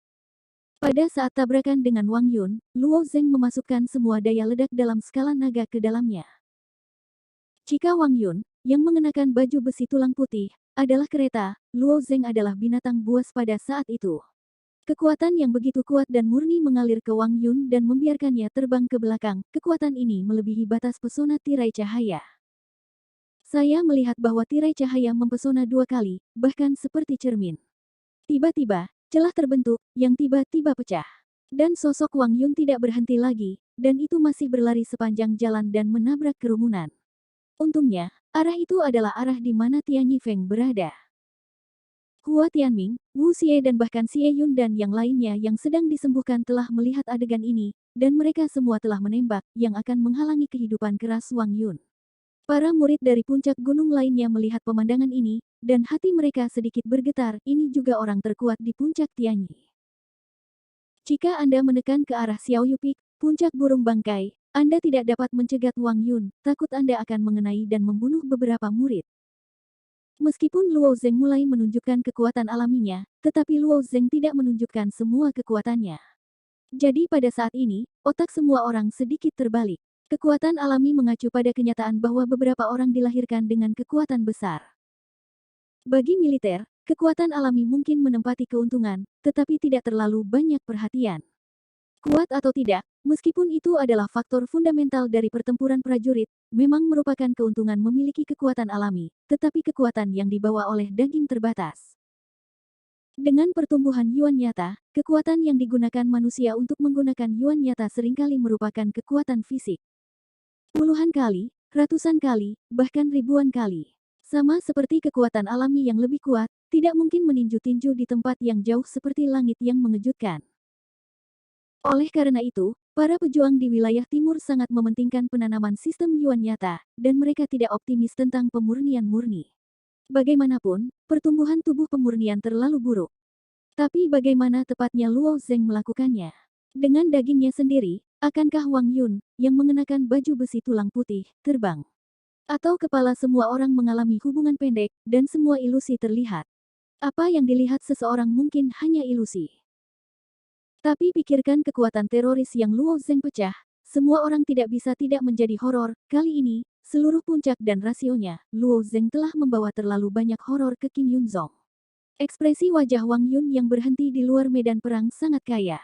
Pada saat tabrakan dengan Wang Yun, Luo Zeng memasukkan semua daya ledak dalam skala naga ke dalamnya. Jika Wang Yun, yang mengenakan baju besi tulang putih, adalah kereta, Luo Zeng adalah binatang buas pada saat itu. Kekuatan yang begitu kuat dan murni mengalir ke Wang Yun dan membiarkannya terbang ke belakang, kekuatan ini melebihi batas pesona tirai cahaya. Saya melihat bahwa tirai cahaya mempesona 2 kali, bahkan seperti cermin. Tiba-tiba, celah terbentuk, yang tiba-tiba pecah. Dan sosok Wang Yun tidak berhenti lagi, dan itu masih berlari sepanjang jalan dan menabrak kerumunan. Untungnya, arah itu adalah arah di mana Tian Yifeng berada. Hua Tianming, Wu Xie dan bahkan Xie Yun dan yang lainnya yang sedang disembuhkan telah melihat adegan ini, dan mereka semua telah menembak, yang akan menghalangi kehidupan keras Wang Yun. Para murid dari puncak gunung lainnya melihat pemandangan ini, dan hati mereka sedikit bergetar, ini juga orang terkuat di puncak Tianyi. Jika Anda menekan ke arah Xiaoyu Peak, puncak burung bangkai, Anda tidak dapat mencegat Wang Yun, takut Anda akan mengenai dan membunuh beberapa murid. Meskipun Luo Zeng mulai menunjukkan kekuatan alaminya, tetapi Luo Zeng tidak menunjukkan semua kekuatannya. Jadi pada saat ini, otak semua orang sedikit terbalik. Kekuatan alami mengacu pada kenyataan bahwa beberapa orang dilahirkan dengan kekuatan besar. Bagi militer, kekuatan alami mungkin menempati keuntungan, tetapi tidak terlalu banyak perhatian. Kuat atau tidak, meskipun itu adalah faktor fundamental dari pertempuran prajurit, memang merupakan keuntungan memiliki kekuatan alami, tetapi kekuatan yang dibawa oleh daging terbatas. Dengan pertumbuhan yuan nyata, kekuatan yang digunakan manusia untuk menggunakan yuan nyata seringkali merupakan kekuatan fisik. Puluhan kali, ratusan kali, bahkan ribuan kali. Sama seperti kekuatan alami yang lebih kuat, tidak mungkin meninju-tinju di tempat yang jauh seperti langit yang mengejutkan. Oleh karena itu, Para pejuang di wilayah timur sangat mementingkan penanaman sistem Yuan nyata, dan mereka tidak optimis tentang pemurnian murni. Bagaimanapun, pertumbuhan tubuh pemurnian terlalu buruk. Tapi bagaimana tepatnya Luo Zeng melakukannya? Dengan dagingnya sendiri, akankah Wang Yun, yang mengenakan baju besi tulang putih, terbang? Atau kepala semua orang mengalami hubungan pendek, dan semua ilusi terlihat? Apa yang dilihat seseorang mungkin hanya ilusi. Tapi pikirkan kekuatan teroris yang Luo Zeng pecah, semua orang tidak bisa tidak menjadi horor. Kali ini, seluruh puncak dan rasionya, Luo Zeng telah membawa terlalu banyak horor ke Kim Yun Zong. Ekspresi wajah Wang Yun yang berhenti di luar medan perang sangat kaya.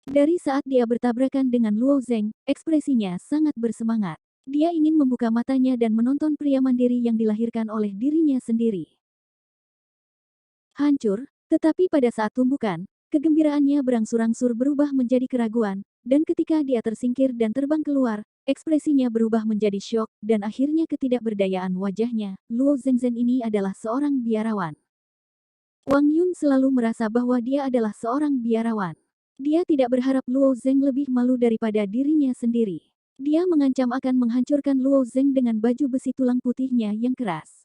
Dari saat dia bertabrakan dengan Luo Zeng, ekspresinya sangat bersemangat. Dia ingin membuka matanya dan menonton pria mandiri yang dilahirkan oleh dirinya sendiri. Hancur, tetapi pada saat tumbukan, kegembiraannya berangsur-angsur berubah menjadi keraguan, dan ketika dia tersingkir dan terbang keluar, ekspresinya berubah menjadi syok, dan akhirnya ketidakberdayaan wajahnya. Luo Zengzhen ini adalah seorang biarawan. Wang Yun selalu merasa bahwa dia adalah seorang biarawan. Dia tidak berharap Luo Zeng lebih malu daripada dirinya sendiri. Dia mengancam akan menghancurkan Luo Zeng dengan baju besi tulang putihnya yang keras.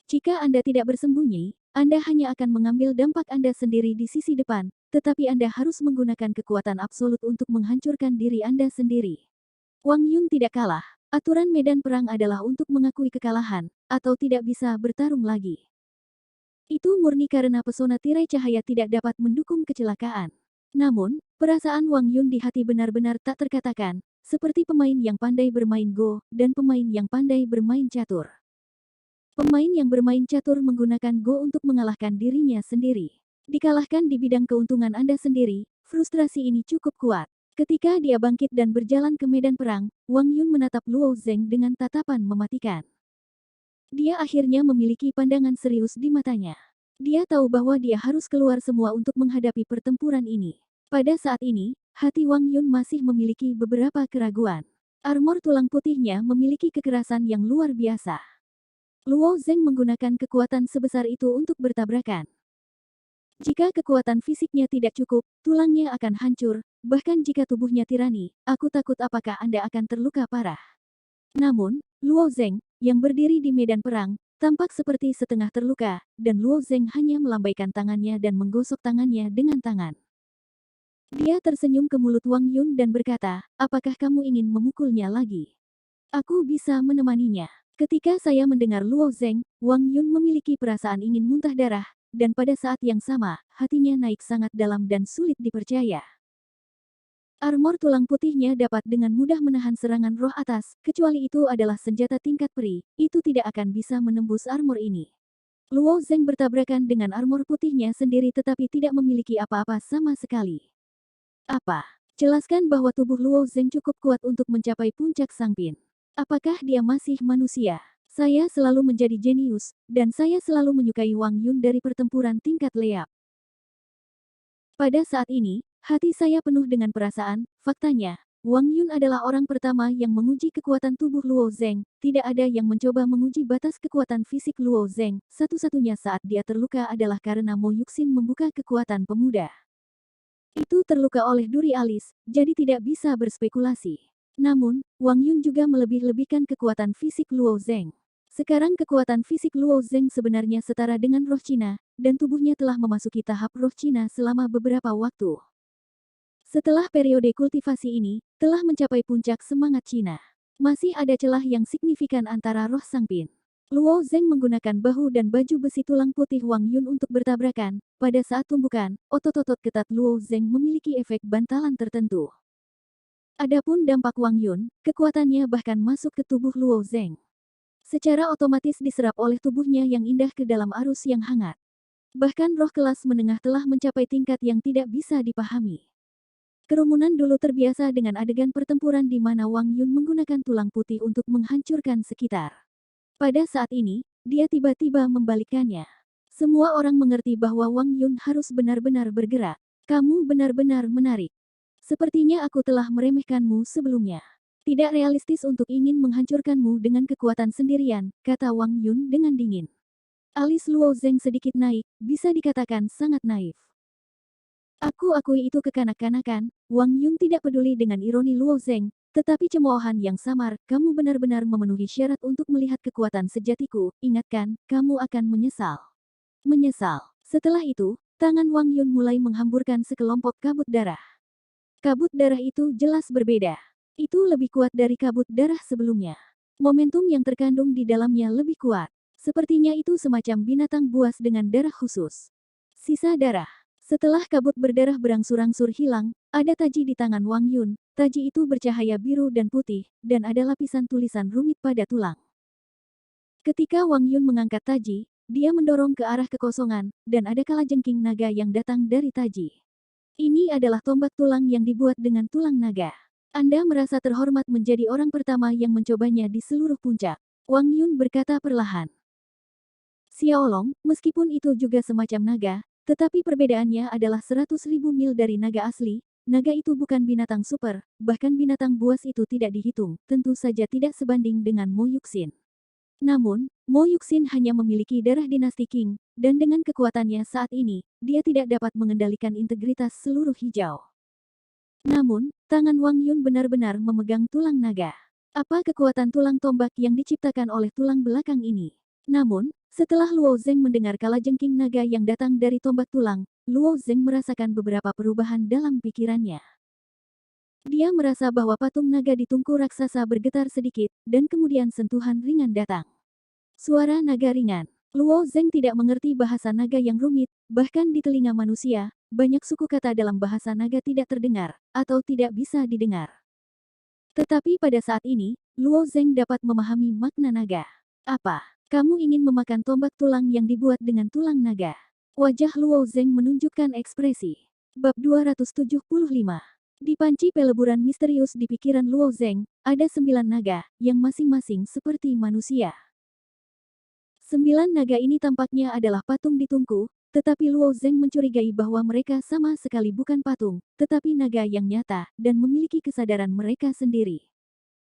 Jika Anda tidak bersembunyi, Anda hanya akan mengambil dampak Anda sendiri di sisi depan, tetapi Anda harus menggunakan kekuatan absolut untuk menghancurkan diri Anda sendiri. Wang Yun tidak kalah. Aturan medan perang adalah untuk mengakui kekalahan, atau tidak bisa bertarung lagi. Itu murni karena pesona tirai cahaya tidak dapat mendukung kecelakaan. Namun, perasaan Wang Yun di hati benar-benar tak terkatakan, seperti pemain yang pandai bermain Go, dan pemain yang pandai bermain catur. Pemain yang bermain catur menggunakan Go untuk mengalahkan dirinya sendiri. Dikalahkan di bidang keuntungan Anda sendiri, frustrasi ini cukup kuat. Ketika dia bangkit dan berjalan ke medan perang, Wang Yun menatap Luo Zeng dengan tatapan mematikan. Dia akhirnya memiliki pandangan serius di matanya. Dia tahu bahwa dia harus keluar semua untuk menghadapi pertempuran ini. Pada saat ini, hati Wang Yun masih memiliki beberapa keraguan. Armor tulang putihnya memiliki kekerasan yang luar biasa. Luo Zeng menggunakan kekuatan sebesar itu untuk bertabrakan. Jika kekuatan fisiknya tidak cukup, tulangnya akan hancur, bahkan jika tubuhnya tirani, aku takut apakah Anda akan terluka parah. Namun, Luo Zeng, yang berdiri di medan perang, tampak seperti setengah terluka, dan Luo Zeng hanya melambaikan tangannya dan menggosok tangannya dengan tangan. Dia tersenyum ke mulut Wang Yun dan berkata, apakah kamu ingin memukulnya lagi? Aku bisa menemaninya. Ketika saya mendengar Luo Zeng, Wang Yun memiliki perasaan ingin muntah darah, dan pada saat yang sama, hatinya naik sangat dalam dan sulit dipercaya. Armor tulang putihnya dapat dengan mudah menahan serangan roh atas, kecuali itu adalah senjata tingkat peri, itu tidak akan bisa menembus armor ini. Luo Zeng bertabrakan dengan armor putihnya sendiri tetapi tidak memiliki apa-apa sama sekali. Apa? Jelaskan bahwa tubuh Luo Zeng cukup kuat untuk mencapai puncak Sangpin. Apakah dia masih manusia? Saya selalu menjadi jenius, dan saya selalu menyukai Wang Yun dari pertempuran tingkat leap. Pada saat ini, hati saya penuh dengan perasaan. Faktanya, Wang Yun adalah orang pertama yang menguji kekuatan tubuh Luo Zeng. Tidak ada yang mencoba menguji batas kekuatan fisik Luo Zeng. Satu-satunya saat dia terluka adalah karena Mo Yuxin membuka kekuatan pemuda. Itu terluka oleh duri alis, jadi tidak bisa berspekulasi. Namun, Wang Yun juga melebih-lebihkan kekuatan fisik Luo Zeng. Sekarang kekuatan fisik Luo Zeng sebenarnya setara dengan roh Cina, dan tubuhnya telah memasuki tahap roh Cina selama beberapa waktu. Setelah periode kultivasi ini, telah mencapai puncak semangat Cina. Masih ada celah yang signifikan antara roh Sangpin. Luo Zeng menggunakan bahu dan baju besi tulang putih Wang Yun untuk bertabrakan. Pada saat tumbukan, otot-otot ketat Luo Zeng memiliki efek bantalan tertentu. Adapun dampak Wang Yun, kekuatannya bahkan masuk ke tubuh Luo Zeng. Secara otomatis diserap oleh tubuhnya yang indah ke dalam arus yang hangat. Bahkan roh kelas menengah telah mencapai tingkat yang tidak bisa dipahami. Kerumunan dulu terbiasa dengan adegan pertempuran di mana Wang Yun menggunakan tulang putih untuk menghancurkan sekitar. Pada saat ini, dia tiba-tiba membalikkannya. Semua orang mengerti bahwa Wang Yun harus benar-benar bergerak. Kamu benar-benar menarik. Sepertinya aku telah meremehkanmu sebelumnya. Tidak realistis untuk ingin menghancurkanmu dengan kekuatan sendirian, kata Wang Yun dengan dingin. Alis Luo Zeng sedikit naik, bisa dikatakan sangat naif. Aku akui itu kekanak-kanakan. Wang Yun tidak peduli dengan ironi Luo Zeng, tetapi cemoohan yang samar, kamu benar-benar memenuhi syarat untuk melihat kekuatan sejatiku, ingatkan, kamu akan menyesal. Menyesal. Setelah itu, tangan Wang Yun mulai menghamburkan sekelompok kabut darah. Kabut darah itu jelas berbeda. Itu lebih kuat dari kabut darah sebelumnya. Momentum yang terkandung di dalamnya lebih kuat. Sepertinya itu semacam binatang buas dengan darah khusus. Sisa darah. Setelah kabut berdarah berangsur-angsur hilang, ada taji di tangan Wang Yun. Taji itu bercahaya biru dan putih, dan ada lapisan tulisan rumit pada tulang. Ketika Wang Yun mengangkat taji, dia mendorong ke arah kekosongan, dan ada kalajengking naga yang datang dari taji. Ini adalah tombak tulang yang dibuat dengan tulang naga. Anda merasa terhormat menjadi orang pertama yang mencobanya di seluruh puncak. Wang Yun berkata perlahan. Xiaolong, meskipun itu juga semacam naga, tetapi perbedaannya adalah 100.000 mil dari naga asli. Naga itu bukan binatang super, bahkan binatang buas itu tidak dihitung, tentu saja tidak sebanding dengan Mo Yuxin. Namun, Mo Yuxin hanya memiliki darah dinasti Qing, dan dengan kekuatannya saat ini, dia tidak dapat mengendalikan integritas seluruh hijau. Namun, tangan Wang Yun benar-benar memegang tulang naga. Apa kekuatan tulang tombak yang diciptakan oleh tulang belakang ini? Namun, setelah Luo Zeng mendengar kalajengking naga yang datang dari tombak tulang, Luo Zeng merasakan beberapa perubahan dalam pikirannya. Dia merasa bahwa patung naga di tungku raksasa bergetar sedikit, dan kemudian sentuhan ringan datang. Suara naga ringan. Luo Zeng tidak mengerti bahasa naga yang rumit, bahkan di telinga manusia, banyak suku kata dalam bahasa naga tidak terdengar, atau tidak bisa didengar. Tetapi pada saat ini, Luo Zeng dapat memahami makna naga. Apa? Kamu ingin memakan tombak tulang yang dibuat dengan tulang naga? Wajah Luo Zeng menunjukkan ekspresi. Bab 275. Di panci peleburan misterius di pikiran Luo Zeng, ada 9 naga, yang masing-masing seperti manusia. 9 naga ini tampaknya adalah patung di tungku, tetapi Luo Zeng mencurigai bahwa mereka sama sekali bukan patung, tetapi naga yang nyata, dan memiliki kesadaran mereka sendiri.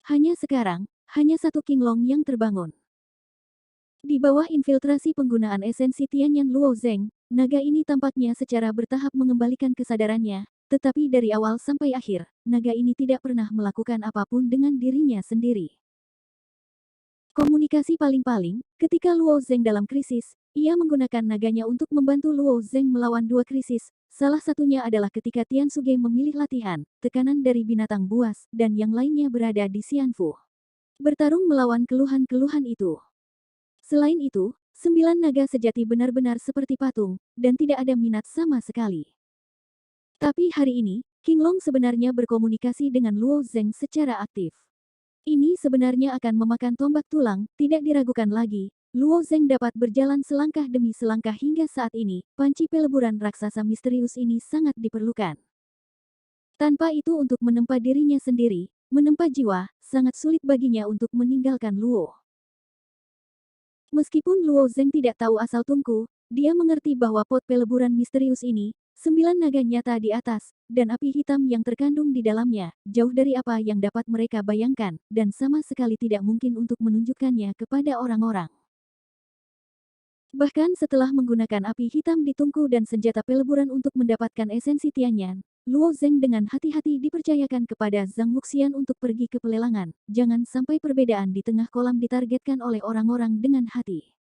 Hanya sekarang, hanya satu Qinglong yang terbangun. Di bawah infiltrasi penggunaan esensi Tianyan Luo Zeng, naga ini tampaknya secara bertahap mengembalikan kesadarannya, tetapi dari awal sampai akhir, naga ini tidak pernah melakukan apapun dengan dirinya sendiri. Komunikasi paling-paling, ketika Luo Zeng dalam krisis, ia menggunakan naganya untuk membantu Luo Zeng melawan 2 krisis, salah satunya adalah ketika Tian Suge memilih latihan, tekanan dari binatang buas, dan yang lainnya berada di Xianfu. Bertarung melawan keluhan-keluhan itu. Selain itu, 9 naga sejati benar-benar seperti patung, dan tidak ada minat sama sekali. Tapi hari ini, Qinglong sebenarnya berkomunikasi dengan Luo Zeng secara aktif. Ini sebenarnya akan memakan tombak tulang, tidak diragukan lagi. Luo Zeng dapat berjalan selangkah demi selangkah hingga saat ini, panci peleburan raksasa misterius ini sangat diperlukan. Tanpa itu untuk menempa dirinya sendiri, menempa jiwa, sangat sulit baginya untuk meninggalkan Luo. Meskipun Luo Zeng tidak tahu asal tungku, dia mengerti bahwa pot peleburan misterius ini, 9 naga nyata di atas, dan api hitam yang terkandung di dalamnya, jauh dari apa yang dapat mereka bayangkan, dan sama sekali tidak mungkin untuk menunjukkannya kepada orang-orang. Bahkan setelah menggunakan api hitam di tungku dan senjata peleburan untuk mendapatkan esensi Tianyan, Luo Zeng dengan hati-hati dipercayakan kepada Zhang Wuxian untuk pergi ke pelelangan, jangan sampai perbedaan di tengah kolam ditargetkan oleh orang-orang dengan hati.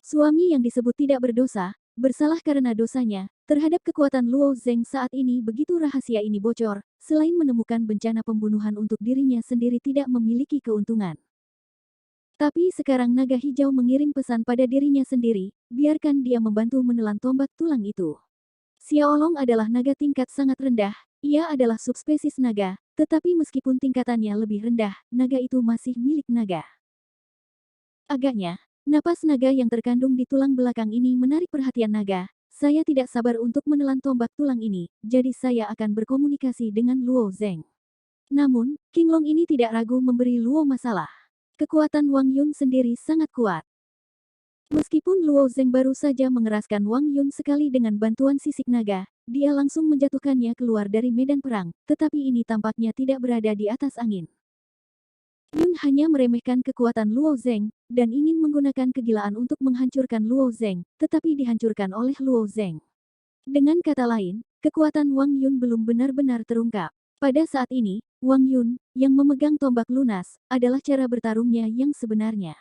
Suami yang disebut tidak berdosa, bersalah karena dosanya, terhadap kekuatan Luo Zeng saat ini begitu rahasia ini bocor, selain menemukan bencana pembunuhan untuk dirinya sendiri tidak memiliki keuntungan. Tapi sekarang naga hijau mengirim pesan pada dirinya sendiri, biarkan dia membantu menelan tombak tulang itu. Xiaolong adalah naga tingkat sangat rendah, ia adalah subspesies naga, tetapi meskipun tingkatannya lebih rendah, naga itu masih milik naga. Agaknya, napas naga yang terkandung di tulang belakang ini menarik perhatian naga. Saya tidak sabar untuk menelan tombak tulang ini, jadi saya akan berkomunikasi dengan Luo Zeng. Namun, Qinglong ini tidak ragu memberi Luo masalah. Kekuatan Wang Yun sendiri sangat kuat. Meskipun Luo Zeng baru saja mengeraskan Wang Yun sekali dengan bantuan sisik naga, dia langsung menjatuhkannya keluar dari medan perang, tetapi ini tampaknya tidak berada di atas angin. Yun hanya meremehkan kekuatan Luo Zeng, dan ingin menggunakan kegilaan untuk menghancurkan Luo Zeng, tetapi dihancurkan oleh Luo Zeng. Dengan kata lain, kekuatan Wang Yun belum benar-benar terungkap. Pada saat ini, Wang Yun, yang memegang tombak lunas, adalah cara bertarungnya yang sebenarnya.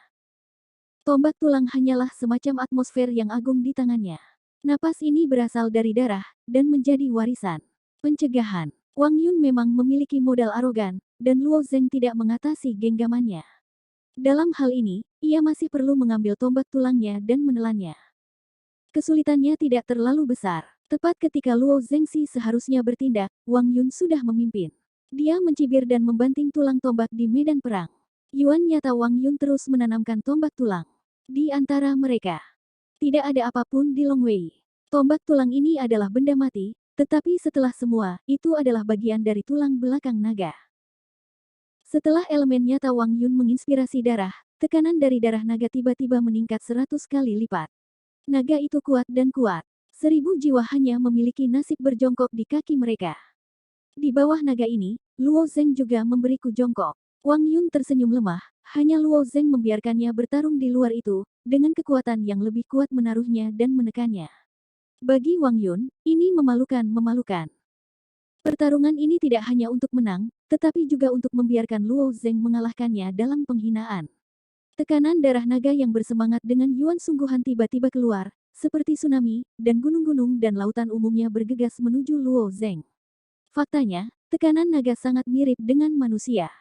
Tombak tulang hanyalah semacam atmosfer yang agung di tangannya. Napas ini berasal dari darah, dan menjadi warisan. Pencegahan. Wang Yun memang memiliki modal arogan, dan Luo Zeng tidak mengatasi genggamannya. Dalam hal ini, ia masih perlu mengambil tombak tulangnya dan menelannya. Kesulitannya tidak terlalu besar. Tepat ketika Luo Zengxi seharusnya bertindak, Wang Yun sudah memimpin. Dia mencibir dan membanting tulang tombak di medan perang. Yuan nyata Wang Yun terus menanamkan tombak tulang. Di antara mereka, tidak ada apapun di Long Wei. Tombak tulang ini adalah benda mati, tetapi setelah semua, itu adalah bagian dari tulang belakang naga. Setelah elemen nyata Wang Yun menginspirasi darah, tekanan dari darah naga tiba-tiba meningkat 100 kali lipat. Naga itu kuat dan kuat. 1000 jiwa hanya memiliki nasib berjongkok di kaki mereka. Di bawah naga ini, Luo Zeng juga memberiku jongkok. Wang Yun tersenyum lemah, hanya Luo Zeng membiarkannya bertarung di luar itu, dengan kekuatan yang lebih kuat menaruhnya dan menekannya. Bagi Wang Yun, ini memalukan. Pertarungan ini tidak hanya untuk menang, tetapi juga untuk membiarkan Luo Zeng mengalahkannya dalam penghinaan. Tekanan darah naga yang bersemangat dengan Yuan sungguhan tiba-tiba keluar, seperti tsunami, dan gunung-gunung dan lautan umumnya bergegas menuju Luo Zeng. Faktanya, tekanan naga sangat mirip dengan manusia.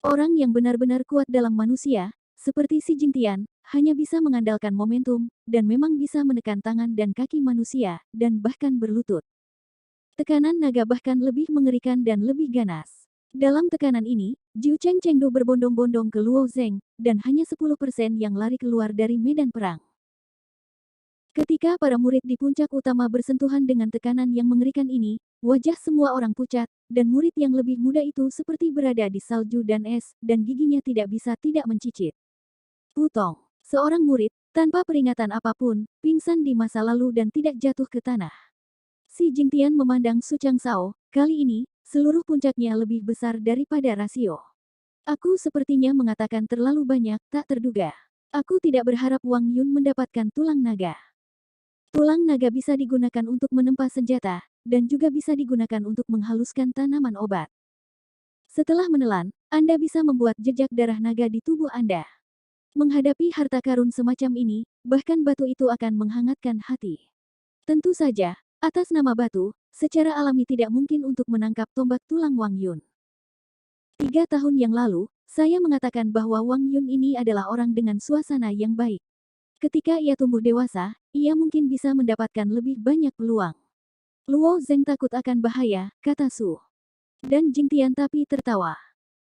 Orang yang benar-benar kuat dalam manusia, seperti Xi Jingtian, hanya bisa mengandalkan momentum, dan memang bisa menekan tangan dan kaki manusia, dan bahkan berlutut. Tekanan naga bahkan lebih mengerikan dan lebih ganas. Dalam tekanan ini, Jiu Cheng Chengdu berbondong-bondong ke Luo Zeng, dan hanya 10% yang lari keluar dari medan perang. Ketika para murid di puncak utama bersentuhan dengan tekanan yang mengerikan ini, wajah semua orang pucat, dan murid yang lebih muda itu seperti berada di salju dan es, dan giginya tidak bisa tidak mencicit. Putong, seorang murid, tanpa peringatan apapun, pingsan di masa lalu dan tidak jatuh ke tanah. Xi Jingtian memandang Su Changshao, kali ini, seluruh puncaknya lebih besar daripada rasio. Aku sepertinya mengatakan terlalu banyak, tak terduga. Aku tidak berharap Wang Yun mendapatkan tulang naga. Tulang naga bisa digunakan untuk menempa senjata, dan juga bisa digunakan untuk menghaluskan tanaman obat. Setelah menelan, Anda bisa membuat jejak darah naga di tubuh Anda. Menghadapi harta karun semacam ini, bahkan batu itu akan menghangatkan hati. Tentu saja, atas nama batu, secara alami tidak mungkin untuk menangkap tombak tulang Wang Yun. 3 tahun yang lalu, saya mengatakan bahwa Wang Yun ini adalah orang dengan suasana yang baik. Ketika ia tumbuh dewasa, ia mungkin bisa mendapatkan lebih banyak peluang. Luo Zeng takut akan bahaya, kata Su. Dan Jingtian tapi tertawa.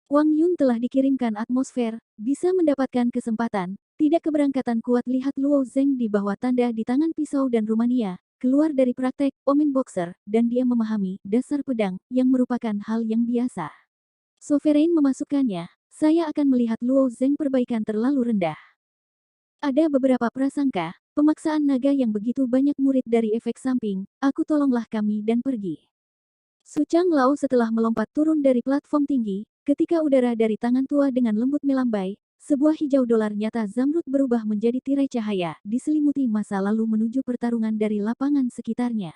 Wang Yun telah dikirimkan atmosfer, bisa mendapatkan kesempatan, tidak keberangkatan kuat lihat Luo Zeng di bawah tanda di tangan pisau dan Rumania, keluar dari praktek Omen Boxer, dan dia memahami dasar pedang, yang merupakan hal yang biasa. Sovereign memasukkannya, saya akan melihat Luo Zeng perbaikan terlalu rendah. Ada beberapa prasangka, pemaksaan naga yang begitu banyak murid dari efek samping, aku tolonglah kami dan pergi. Su Changlao setelah melompat turun dari platform tinggi, ketika udara dari tangan tua dengan lembut melambai, sebuah hijau dolar nyata zamrud berubah menjadi tirai cahaya, diselimuti masa lalu menuju pertarungan dari lapangan sekitarnya.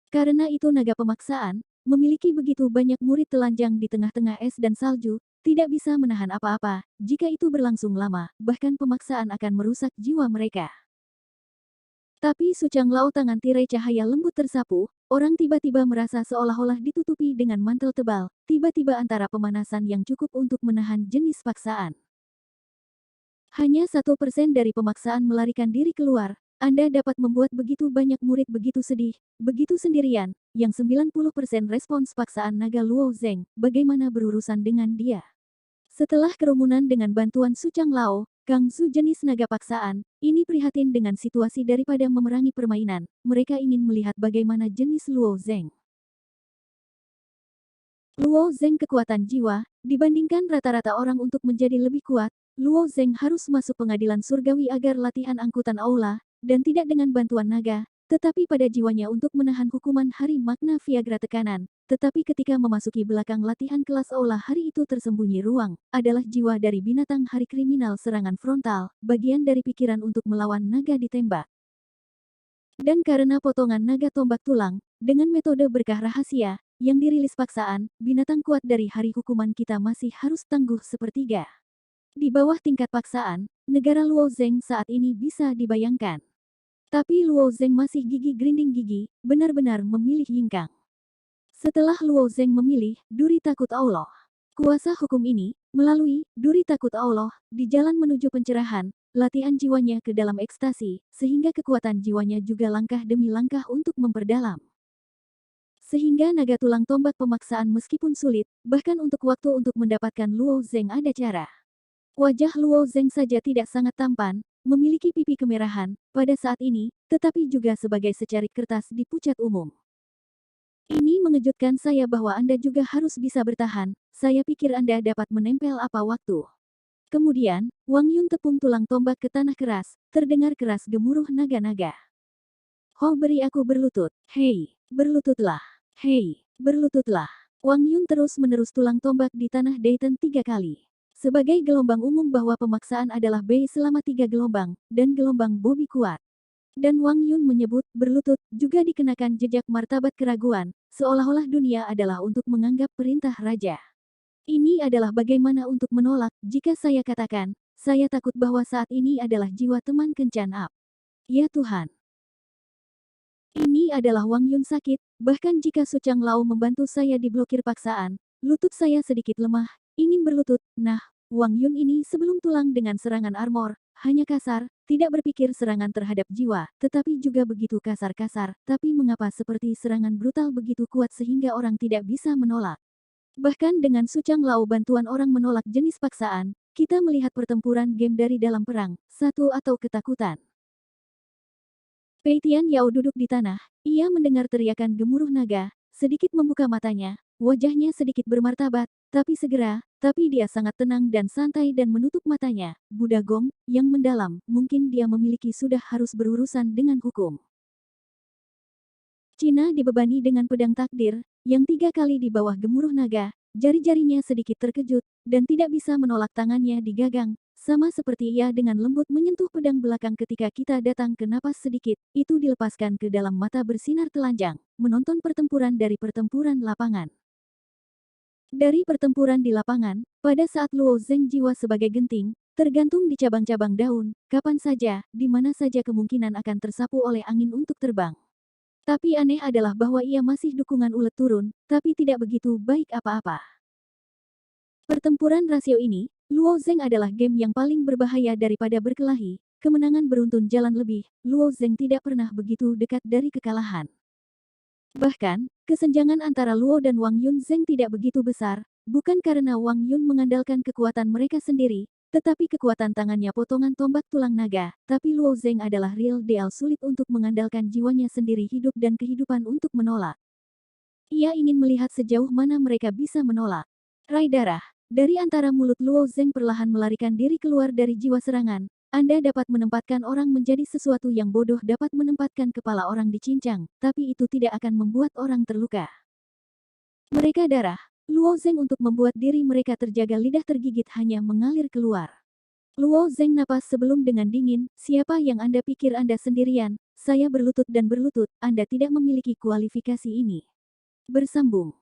Karena itu naga pemaksaan, memiliki begitu banyak murid telanjang di tengah-tengah es dan salju, tidak bisa menahan apa-apa, jika itu berlangsung lama, bahkan pemaksaan akan merusak jiwa mereka. Tapi Su Changlao tangan tirai cahaya lembut tersapu, orang tiba-tiba merasa seolah-olah ditutupi dengan mantel tebal, tiba-tiba antara pemanasan yang cukup untuk menahan jenis paksaan. Hanya 1% dari pemaksaan melarikan diri keluar, Anda dapat membuat begitu banyak murid begitu sedih, begitu sendirian, yang 90% respons paksaan naga Luo Zeng, bagaimana berurusan dengan dia. Setelah kerumunan dengan bantuan Su Changlao, Kang Su jenis naga paksaan, ini prihatin dengan situasi daripada memerangi permainan, mereka ingin melihat bagaimana jenis Luo Zeng. Luo Zeng kekuatan jiwa, dibandingkan rata-rata orang untuk menjadi lebih kuat, Luo Zeng harus masuk pengadilan surgawi agar latihan angkutan aula, dan tidak dengan bantuan naga, tetapi pada jiwanya untuk menahan hukuman hari makna Viagra tekanan. Tetapi ketika memasuki belakang latihan kelas aula hari itu tersembunyi ruang, adalah jiwa dari binatang hari kriminal serangan frontal, bagian dari pikiran untuk melawan naga ditembak. Dan karena potongan naga tombak tulang, dengan metode berkah rahasia, yang dirilis paksaan, binatang kuat dari hari hukuman kita masih harus tangguh sepertiga. Di bawah tingkat paksaan, negara Luo Zeng saat ini bisa dibayangkan. Tapi Luo Zeng masih gigi grinding gigi, benar-benar memilih Yingkang. Setelah Luo Zeng memilih, Duri Takut Allah. Kuasa hukum ini, melalui Duri Takut Allah, di jalan menuju pencerahan, latihan jiwanya ke dalam ekstasi, sehingga kekuatan jiwanya juga langkah demi langkah untuk memperdalam. Sehingga naga tulang tombak pemaksaan meskipun sulit, bahkan untuk waktu untuk mendapatkan Luo Zeng ada cara. Wajah Luo Zeng saja tidak sangat tampan, memiliki pipi kemerahan, pada saat ini, tetapi juga sebagai secarik kertas di pucat umum. Ini mengejutkan saya bahwa Anda juga harus bisa bertahan, saya pikir Anda dapat menempel apa waktu. Kemudian, Wang Yun tepung tulang tombak ke tanah keras, terdengar keras gemuruh naga-naga. Ho beri aku berlutut, hei, berlututlah, hei, berlututlah. Wang Yun terus-menerus tulang tombak di tanah Dayton 3 kali. Sebagai gelombang umum bahwa pemaksaan adalah B selama 3 gelombang, dan gelombang Bobby kuat. Dan Wang Yun menyebut, berlutut, juga dikenakan jejak martabat keraguan, seolah-olah dunia adalah untuk menganggap perintah raja. Ini adalah bagaimana untuk menolak, jika saya katakan, saya takut bahwa saat ini adalah jiwa teman kencan up. Ya Tuhan. Ini adalah Wang Yun sakit, bahkan jika Su Chang Lao membantu saya diblokir paksaan, lutut saya sedikit lemah, ingin berlutut, nah, Wang Yun ini sebelum tulang dengan serangan armor, hanya kasar, tidak berpikir serangan terhadap jiwa, tetapi juga begitu kasar-kasar, tapi mengapa seperti serangan brutal begitu kuat sehingga orang tidak bisa menolak. Bahkan dengan Su Chang Lao bantuan orang menolak jenis paksaan, kita melihat pertempuran game dari dalam perang, satu atau ketakutan. Pei Tian Yao duduk di tanah, ia mendengar teriakan gemuruh naga, sedikit membuka matanya, wajahnya sedikit bermartabat, tapi segera, tapi dia sangat tenang dan santai dan menutup matanya. Buddha Gong, yang mendalam, mungkin dia memiliki sudah harus berurusan dengan hukum. Cina dibebani dengan pedang takdir, yang 3 kali di bawah gemuruh naga, jari-jarinya sedikit terkejut, dan tidak bisa menolak tangannya digagang, sama seperti ia dengan lembut menyentuh pedang belakang ketika kita datang ke napas sedikit, itu dilepaskan ke dalam mata bersinar telanjang, menonton pertempuran dari pertempuran lapangan. Dari pertempuran di lapangan, pada saat Luo Zeng jiwa sebagai genting, tergantung di cabang-cabang daun, kapan saja, di mana saja kemungkinan akan tersapu oleh angin untuk terbang. Tapi aneh adalah bahwa ia masih dukungan ulet turun, tapi tidak begitu baik apa-apa. Pertempuran rasio ini, Luo Zeng adalah game yang paling berbahaya daripada berkelahi, kemenangan beruntun jalan lebih, Luo Zeng tidak pernah begitu dekat dari kekalahan. Bahkan, kesenjangan antara Luo dan Wang Yun Zeng tidak begitu besar, bukan karena Wang Yun mengandalkan kekuatan mereka sendiri, tetapi kekuatan tangannya potongan tombak tulang naga, tapi Luo Zeng adalah real deal sulit untuk mengandalkan jiwanya sendiri hidup dan kehidupan untuk menolak. Ia ingin melihat sejauh mana mereka bisa menolak. Rai darah. Dari antara mulut Luo Zeng perlahan melarikan diri keluar dari jiwa serangan, Anda dapat menempatkan orang menjadi sesuatu yang bodoh dapat menempatkan kepala orang dicincang, tapi itu tidak akan membuat orang terluka. Mereka darah. Luo Zeng untuk membuat diri mereka terjaga lidah tergigit hanya mengalir keluar. Luo Zeng napas sebelum dengan dingin, siapa yang Anda pikir Anda sendirian, saya berlutut dan berlutut, Anda tidak memiliki kualifikasi ini. Bersambung.